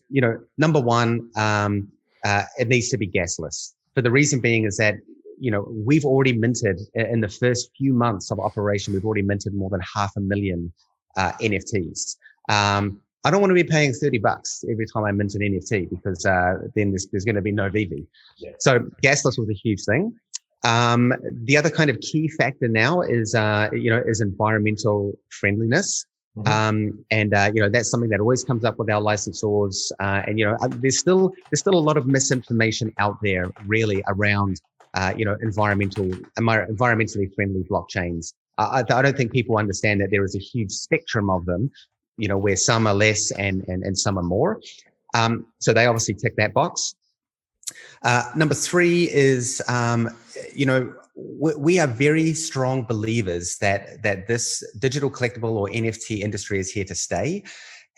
number one, it needs to be gasless. For the reason being is that we've already minted in the first few months of operation. We've already minted more than 500,000 NFTs. I don't want to be paying $30 every time I mint an NFT because then there's going to be no VeVe. Yeah. So gasless was a huge thing. The other kind of key factor now is environmental friendliness. Mm-hmm. That's something that always comes up with our licensors. There's still a lot of misinformation out there really around environmentally friendly blockchains. I don't think people understand that there is a huge spectrum of them, where some are less and some are more. So they obviously tick that box. Number three is, we are very strong believers that this digital collectible or NFT industry is here to stay.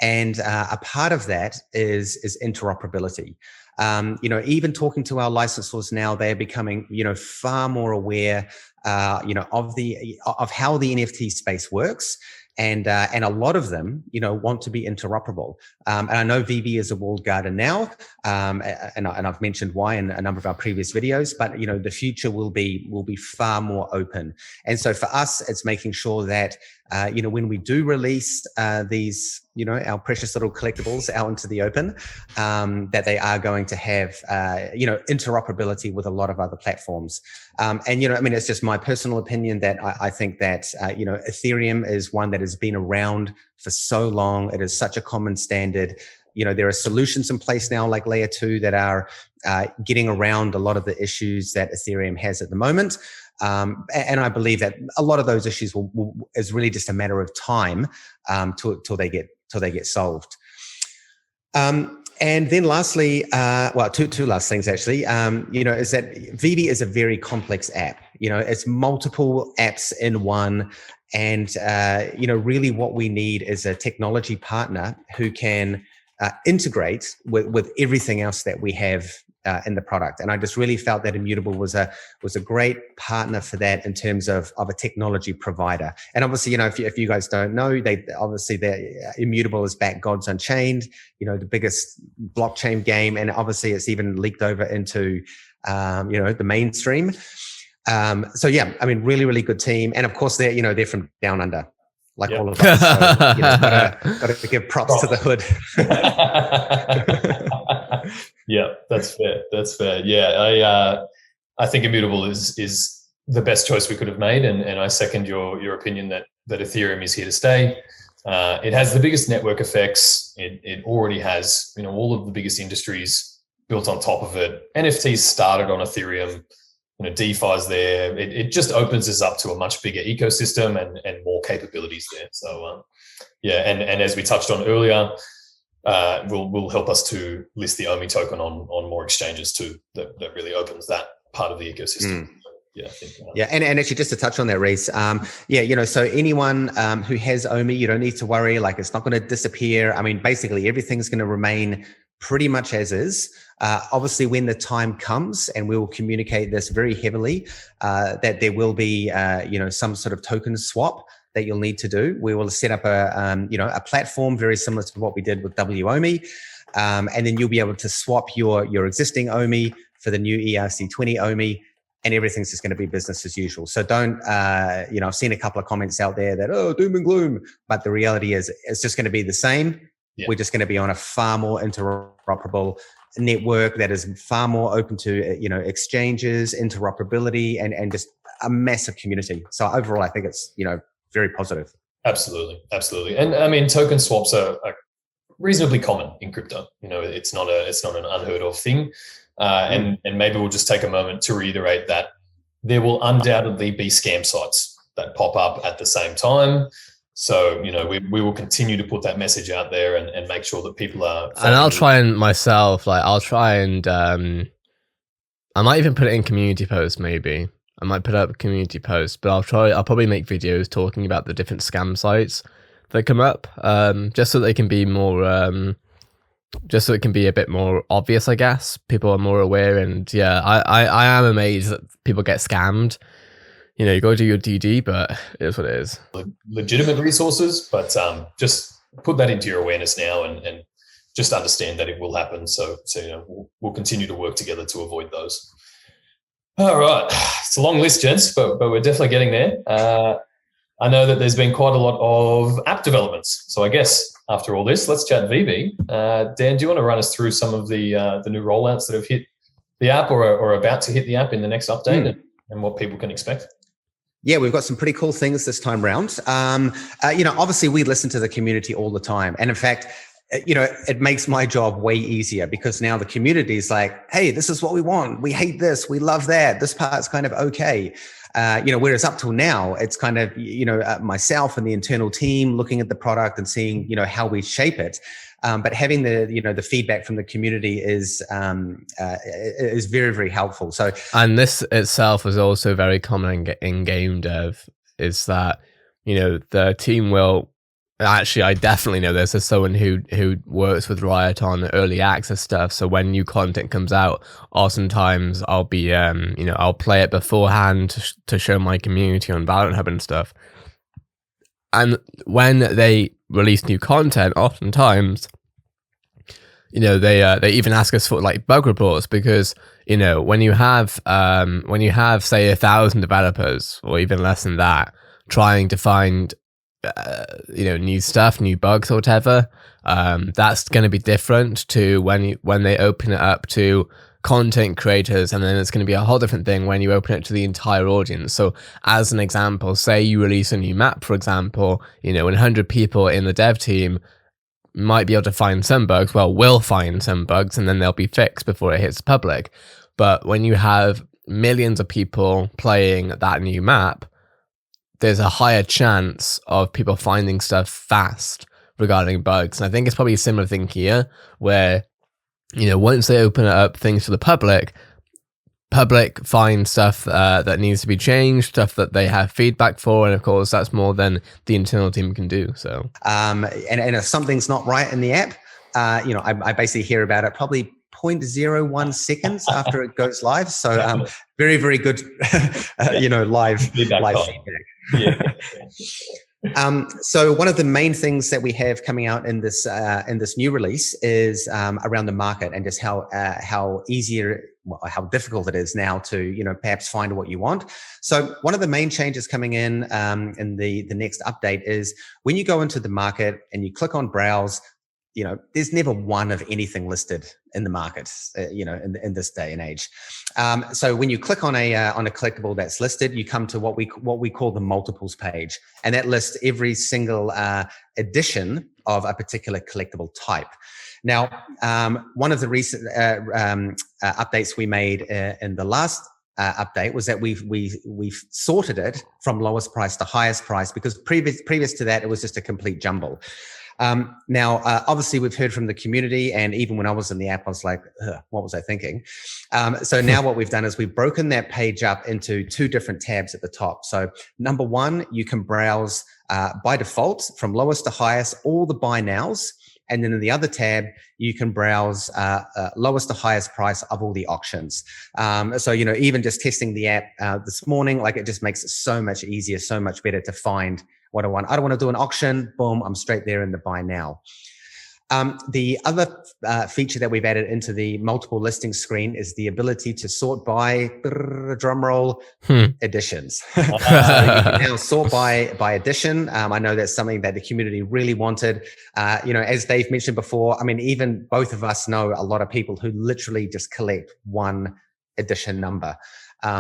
And a part of that is interoperability. Even talking to our licensors now, they're becoming, far more aware, of how the NFT space works. And a lot of them, want to be interoperable. And I know VeVe is a walled garden now, and I've mentioned why in a number of our previous videos. But the future will be far more open. And so for us, it's making sure that when we do release these, our precious little collectibles out into the open, that they are going to have interoperability with a lot of other platforms. It's just my personal opinion that I think that Ethereum is one that has been around for so long. It is such a common standard. There are solutions in place now like layer 2 that are getting around a lot of the issues that Ethereum has at the moment. And I believe that a lot of those issues is really just a matter of time till they get solved. And then lastly, two last things actually, is that VeVe is a very complex app. It's multiple apps in one. And, really what we need is a technology partner who can integrate with everything else that we have in the product. And I just really felt that Immutable was a great partner for that in terms of a technology provider. And obviously, if you guys don't know, Immutable is backed Gods Unchained, the biggest blockchain game. And obviously it's even leaked over into, the mainstream. So yeah, I mean, really, really good team. And of course they're from down under, like all of us. So, gotta give props to the hood. Yeah, that's fair. That's fair. Yeah, I think Immutable is the best choice we could have made, and I second your opinion that Ethereum is here to stay. It has the biggest network effects. It already has all of the biggest industries built on top of it. NFTs started on Ethereum. DeFi's there. It just opens us up to a much bigger ecosystem and more capabilities there. So and as we touched on earlier, will help us to list the OMI token on more exchanges too. That really opens that part of the ecosystem. Yeah, I think, and actually just to touch on that, Reese, so anyone who has OMI, you don't need to worry, like it's not going to disappear. I mean, basically everything's going to remain pretty much as is. Obviously, when the time comes, and we will communicate this very heavily, that there will be, some sort of token swap that you'll need to do. We will set up a platform very similar to what we did with WOMI, and then you'll be able to swap your existing OMI for the new ERC20 OMI, and everything's just going to be business as usual. So don't, I've seen a couple of comments out there that, oh, doom and gloom, but the reality is it's just going to be the same. Yeah. We're just going to be on a far more interoperable network that is far more open to, exchanges, interoperability, and just a massive community. So overall, I think it's, very positive. Absolutely. And I mean, token swaps are reasonably common in crypto. It's not an unheard of thing. And maybe we'll just take a moment to reiterate that there will undoubtedly be scam sites that pop up at the same time. So, we will continue to put that message out there and make sure that people are. And I'll try and myself, I might even put it in community posts, maybe. I might put up a community post, but I'll probably make videos talking about the different scam sites that come up, just so they can be more, just so it can be a bit more obvious, I guess. People are more aware, and yeah, I am amazed that people get scammed. You got to do your DD, but it is what it is. Legitimate resources, but just put that into your awareness now and just understand that it will happen. So we'll continue to work together to avoid those. All right. It's a long list, gents, but we're definitely getting there. I know that there's been quite a lot of app developments. So I guess after all this, let's chat VeVe. Dan, do you want to run us through some of the new rollouts that have hit the app or are about to hit the app in the next update and what people can expect? Yeah, we've got some pretty cool things this time round. Obviously we listen to the community all the time. And in fact, it makes my job way easier because now the community is like, hey, this is what we want. We hate this. We love that. This part's kind of okay. Whereas up till now, it's kind of, myself and the internal team looking at the product and seeing, how we shape it. But having the feedback from the community is very, very helpful. So, and this itself is also very common in game dev, is that, the team will actually, I definitely know this as someone who works with Riot on early access stuff. So when new content comes out, oftentimes I'll be, I'll play it beforehand to show my community on Valorant Hub and stuff. And when they release new content, oftentimes, they even ask us for like bug reports because, when you have say 1,000 developers or even less than that trying to find new stuff, new bugs or whatever, that's going to be different to when they open it up to content creators, and then it's going to be a whole different thing when you open it to the entire audience. So as an example, say you release a new map, for example, 100 people in the dev team might be able to find some bugs, will find some bugs, and then they'll be fixed before it hits public. But when you have millions of people playing that new map, there's a higher chance of people finding stuff fast regarding bugs. And I think it's probably a similar thing here where, once they open it up things to the public find stuff that needs to be changed, stuff that they have feedback for. And of course, that's more than the internal team can do. So, and if something's not right in the app, I basically hear about it probably 0.01 seconds after it goes live. So, very, very good, live feedback. Yeah. So one of the main things that we have coming out in this new release is around the market and just how easier how difficult it is now to, perhaps find what you want. So one of the main changes coming in the next update is when you go into the market and you click on browse, there's never one of anything listed in the market, in this day and age. So when you click on a collectible that's listed, you come to what we call the multiples page, and that lists every single edition of a particular collectible type. Now, one of the recent updates we made in the last update was that we've sorted it from lowest price to highest price, because previous to that it was just a complete jumble. Now, obviously, we've heard from the community, and even when I was in the app, I was like, what was I thinking? So now what we've done is we've broken that page up into two different tabs at the top. So number one, you can browse by default from lowest to highest, all the buy nows. And then in the other tab, you can browse lowest to highest price of all the auctions. So, even just testing the app this morning, it just makes it so much easier, so much better to find what I want. I don't want to do an auction. Boom, I'm straight there in the buy now. The other feature that we've added into the multiple listing screen is the ability to sort by, drumroll, editions. So you can now sort by edition. I know that's something that the community really wanted. As Dave mentioned before, even both of us know a lot of people who literally just collect one edition number.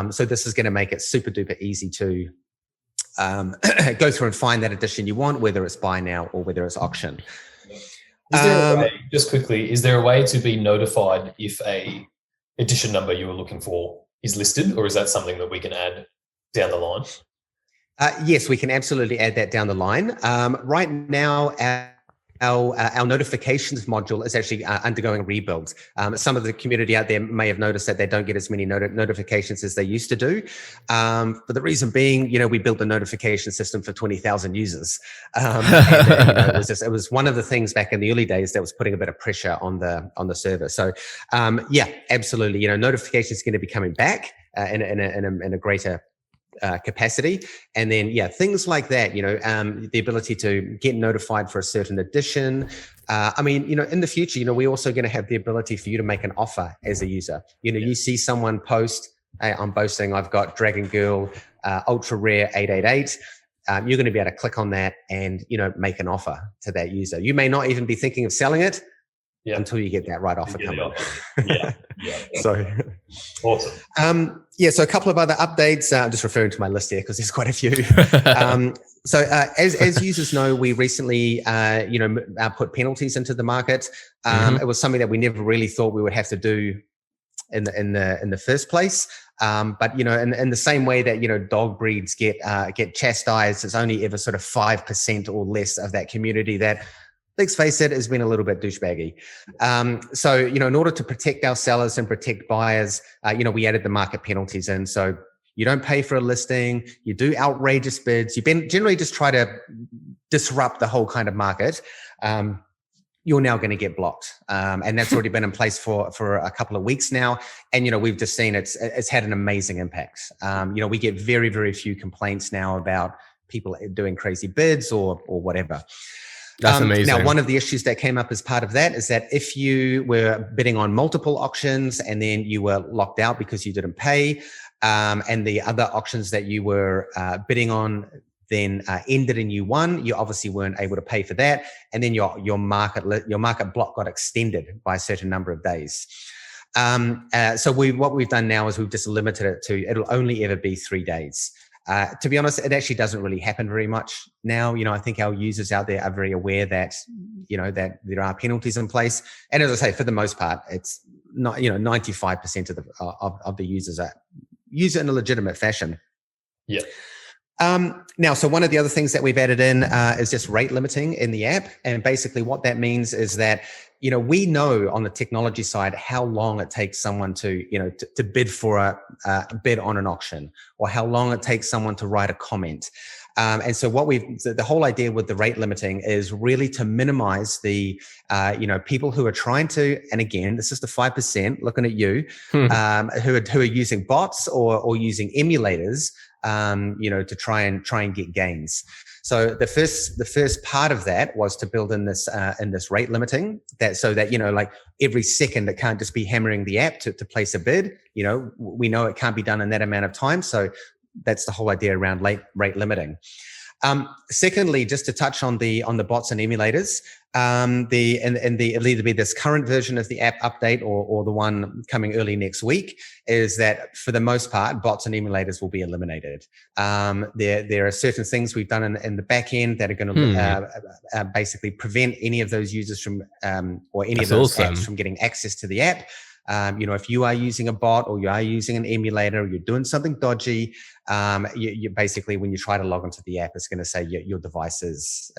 So this is going to make it super duper easy to go through and find that edition you want, whether it's buy now or whether it's auction. Is there a way, just quickly, is there a way to be notified if a edition number you were looking for is listed, or is that something that we can add down the line? Yes, we can absolutely add that down the line. Right now, our notifications module is actually undergoing a rebuild. Some of the community out there may have noticed that they don't get as many notifications as they used to do. But the reason being, we built the notification system for 20,000 users. It was one of the things back in the early days that was putting a bit of pressure on the server. So yeah, absolutely. Notifications are going to be coming back in a greater capacity. And then, things like that, the ability to get notified for a certain edition. In the future, we're also going to have the ability for you to make an offer as a user. You see someone post, hey, I'm boasting, I've got Dragon Girl Ultra Rare 888. You're going to be able to click on that and, make an offer to that user. You may not even be thinking of selling it until you get that right offer coming. So awesome. So a couple of other updates. I'm just referring to my list here because there's quite a few. So as users know, we recently put penalties into the market. It was something that we never really thought we would have to do in the first place. But in the same way that dog breeds get chastised, it's only ever sort of 5% or less of that community that, let's face it, has been a little bit douchebaggy. So, in order to protect our sellers and protect buyers, we added the market penalties in. So you don't pay for a listing, you do outrageous bids, you generally just try to disrupt the whole kind of market. You're now going to get blocked. And that's already been in place for a couple of weeks now. And, we've just seen it's had an amazing impact. We get very, very few complaints now about people doing crazy bids or whatever. That's amazing. Now, one of the issues that came up as part of that is that if you were bidding on multiple auctions and then you were locked out because you didn't pay, and the other auctions that you were bidding on then ended and you won, you obviously weren't able to pay for that, and then your market block got extended by a certain number of days. So what we've done now is we've just limited it to it'll only ever be 3 days. To be honest, it actually doesn't really happen very much now. I think our users out there are very aware that, that there are penalties in place. And as I say, for the most part, it's not, 95% of the users use it in a legitimate fashion. Yeah. Now, so one of the other things that we've added in is just rate limiting in the app. And basically what that means is that, we know on the technology side how long it takes someone to bid for a bid on an auction, or how long it takes someone to write a comment. And so the whole idea with the rate limiting is really to minimize the, people who are trying to, and again, this is the 5% looking at you, who are using bots or using emulators, to try and get gains. So the first part of that was to build in this rate limiting, so that like every second it can't just be hammering the app to place a bid. We know it can't be done in that amount of time. So that's the whole idea around rate limiting. Secondly, just to touch on the bots and emulators, it'll either be this current version of the app update or the one coming early next week, is that for the most part, bots and emulators will be eliminated. There are certain things we've done in the back end that are going to basically prevent any of those users from or any of those apps from getting access to the app. If you are using a bot or you are using an emulator or you're doing something dodgy, you basically, when you try to log into the app, it's going to say your device is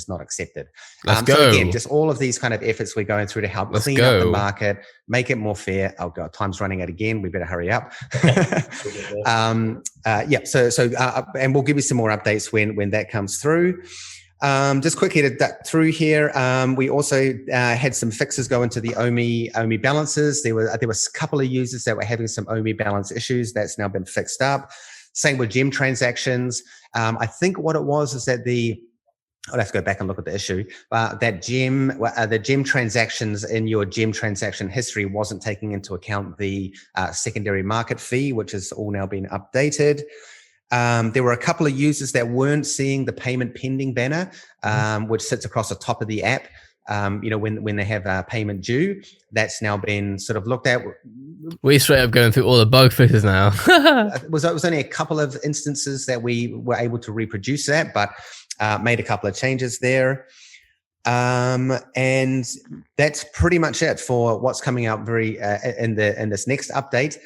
not accepted. Let's go. So again, just all of these kind of efforts we're going through to help clean up the market, make it more fair. Oh God, time's running out again. We better hurry up. And we'll give you some more updates when that comes through. Just quickly to duck through here, we also had some fixes go into the OMI balances. There was a couple of users that were having some OMI balance issues. That's now been fixed up. Same with gem transactions. I think what it was is that I'll have to go back and look at the issue. The gem transactions in your gem transaction history wasn't taking into account the secondary market fee, which has all now been updated. There were a couple of users that weren't seeing the payment pending banner, which sits across the top of the app. When they have a payment due, that's now been sort of looked at. We're straight up going through all the bug fixes now. It was only a couple of instances that we were able to reproduce that, but made a couple of changes there. And that's pretty much it for what's coming out in this next update.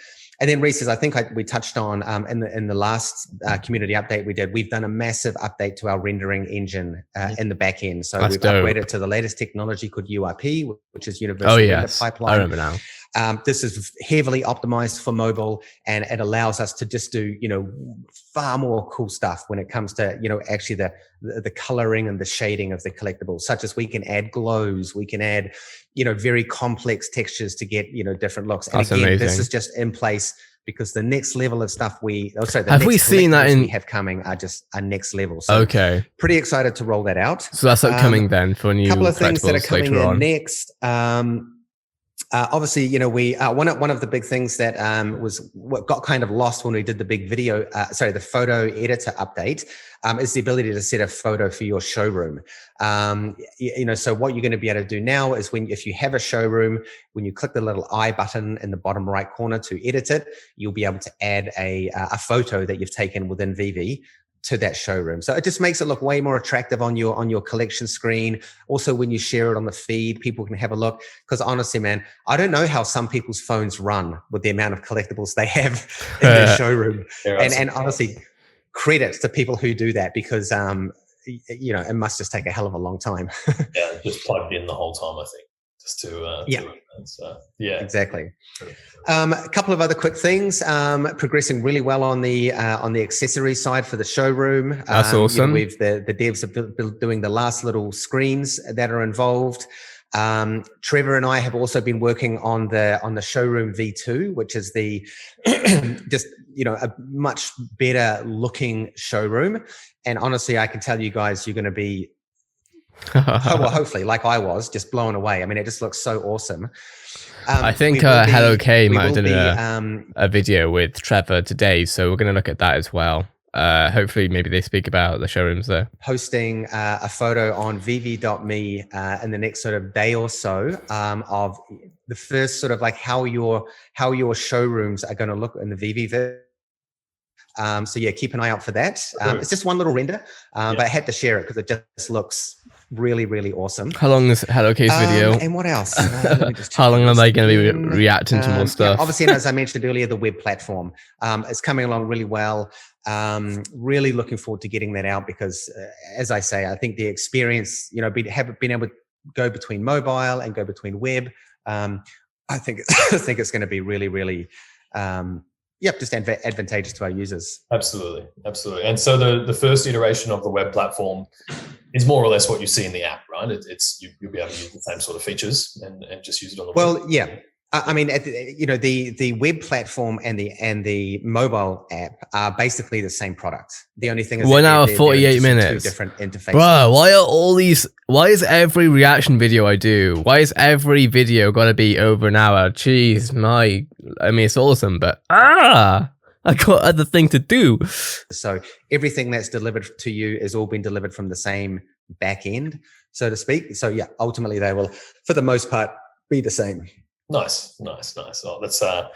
And then Reese, I think we touched on in the last community update we did, we've done a massive update to our rendering engine in the back end. So we've upgraded to the latest technology called URP, which is Universal Render Pipeline. I remember now. This is heavily optimized for mobile, and it allows us to just do, far more cool stuff when it comes to, actually the coloring and the shading of the collectibles, such as we can add glows, we can add, very complex textures to get, different looks. And That's again, amazing. This is just in place because the next level of stuff we have coming are just our next level. So pretty excited to roll that out. So that's upcoming then for new couple of things that are coming in on. next. Obviously, we one of the big things that was what got kind of lost when we did the big the photo editor update is the ability to set a photo for your showroom. So what you're going to be able to do now is if you have a showroom, when you click the little I button in the bottom right corner to edit it, you'll be able to add a photo that you've taken within VeVe to that showroom. So it just makes it look way more attractive on your collection screen. Also, when you share it on the feed, people can have a look. Because honestly, man, I don't know how some people's phones run with the amount of collectibles they have in their showroom. And honestly, credits to people who do that, because it must just take a hell of a long time. Yeah, just plugged in the whole time, I think. Just to exactly. A couple of other quick things. Progressing really well on the accessory side for the showroom. That's awesome. We've the devs are doing the last little screens that are involved. Trevor and I have also been working on the showroom V2, which is the just a much better looking showroom. And honestly, I can tell you guys, you're going to be hopefully, like I was, just blown away. I mean, it just looks so awesome. I think Hello K might have done a video with Trevor today, so we're going to look at that as well. Hopefully, maybe they speak about the showrooms there. Posting a photo on VeVe.me in the next sort of day or so of the first sort of like how your showrooms are going to look in the VeVe. So yeah, keep an eye out for that. It's just one little render, but I had to share it because it just looks really, really awesome. How long is Hello K's video? And what else? How long are they going to be reacting to more stuff? Obviously, as I mentioned earlier, the web platform is coming along really well. Really looking forward to getting that out because, as I say, I think the experience, have been able to go between mobile and go between web. I think it's going to be really, really. Just advantageous to our users. Absolutely. And so the first iteration of the web platform is more or less what you see in the app, right? You'll be able to use the same sort of features and just use it on the web. Well, yeah. I mean, you know, the web platform and the mobile app are basically the same product. The only thing is 1 hour, they're 48 just minutes. two different interfaces. Bro, why are all these? Why is every reaction video I do? Why is every video gotta be over an hour? Jeez, I mean, it's awesome, but I got other thing to do. So everything that's delivered to you is all been delivered from the same back end, so to speak. So yeah, ultimately they will, for the most part, be the same. Nice. Oh, that's a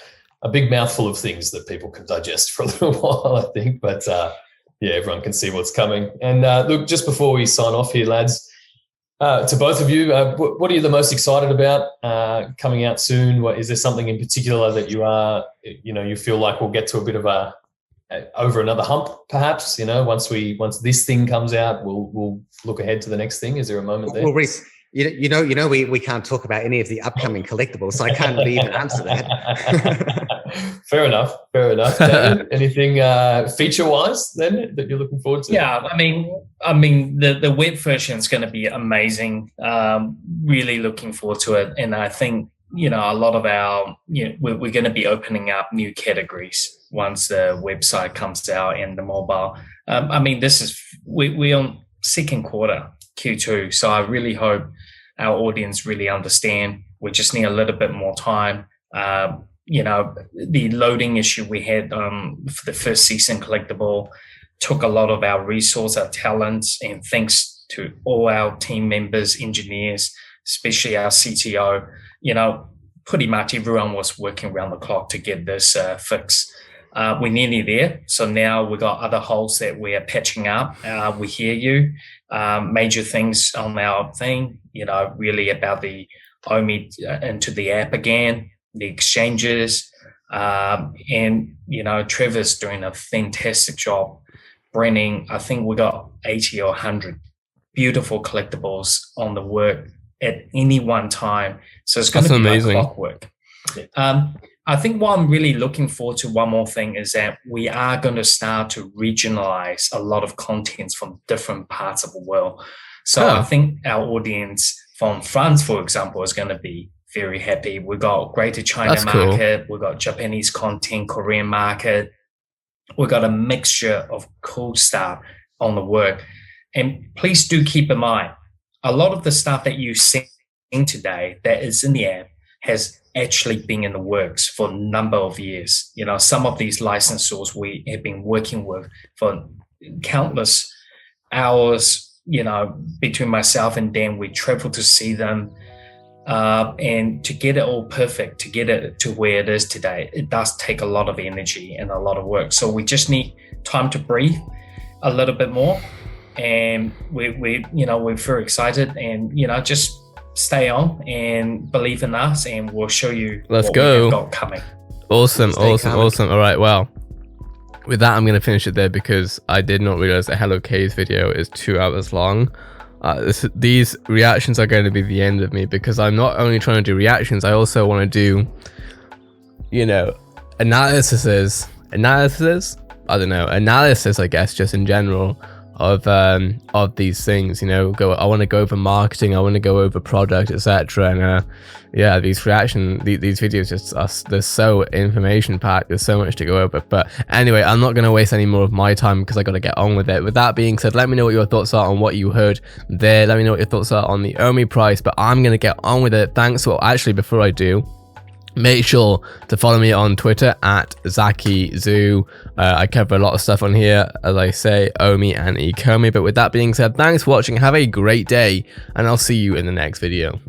big mouthful of things that people can digest for a little while, I think. But yeah, everyone can see what's coming. And look, just before we sign off here, lads, to both of you, what are you the most excited about coming out soon? Is there something in particular that you feel like we'll get to a bit of over another hump, perhaps? Once this thing comes out, we'll look ahead to the next thing. Is there a moment there? Well, Reese, you know, we can't talk about any of the upcoming collectibles, so I can't really even answer that. Fair enough. David, anything feature-wise then that you're looking forward to? Yeah, I mean, the web version is going to be amazing. Really looking forward to it, and I think a lot of we're going to be opening up new categories once the website comes out and the mobile. I mean, we're on second quarter Q2, so I really hope our audience really understand. We just need a little bit more time. The loading issue we had for the first season collectible took a lot of our resource, our talents, and thanks to all our team members, engineers, especially our CTO, pretty much everyone was working around the clock to get this fixed. We're nearly there. So now we've got other holes that we are patching up. We hear you. Major things on our thing, really about the OMI into the app again, the exchanges. And Trevor's doing a fantastic job. Brenning, I think we got 80 or 100 beautiful collectibles on the work at any one time. So it's going to be amazing. Like clockwork. I think what I'm really looking forward to, one more thing, is that we are going to start to regionalize a lot of contents from different parts of the world. So I think our audience from France, for example, is going to be very happy. We got Greater China market, we got Japanese content, Korean market. We got a mixture of cool stuff on the work. And please do keep in mind, a lot of the stuff that you see today that is in the app has actually been in the works for a number of years. Some of these licensors we have been working with for countless hours, between myself and Dan, we travel to see them. And to get it all perfect, to get it to where it is today, it does take a lot of energy and a lot of work. So we just need time to breathe a little bit more. And we're very excited, and just stay on and believe in us, and we'll show you what we've got coming. Awesome. All right, well, with that, I'm going to finish it there because I did not realize that Hello K's video is 2 hours long. These reactions are going to be the end of me because I'm not only trying to do reactions, I also want to do, analysis, I guess, just in general of these things. I want to go over marketing, I want to go over product, etc. And these videos just they're so information packed, there's so much to go over. But anyway, I'm not going to waste any more of my time because I got to get on with it. With that being said, let me know what your thoughts are on what you heard there. Let me know what your thoughts are on the OMI price, but I'm going to get on with it. Actually, before I do, make sure to follow me on Twitter at ZakiZoo. I cover a lot of stuff on here, as I say, OMI and Ecomi. But with that being said, thanks for watching, have a great day, and I'll see you in the next video.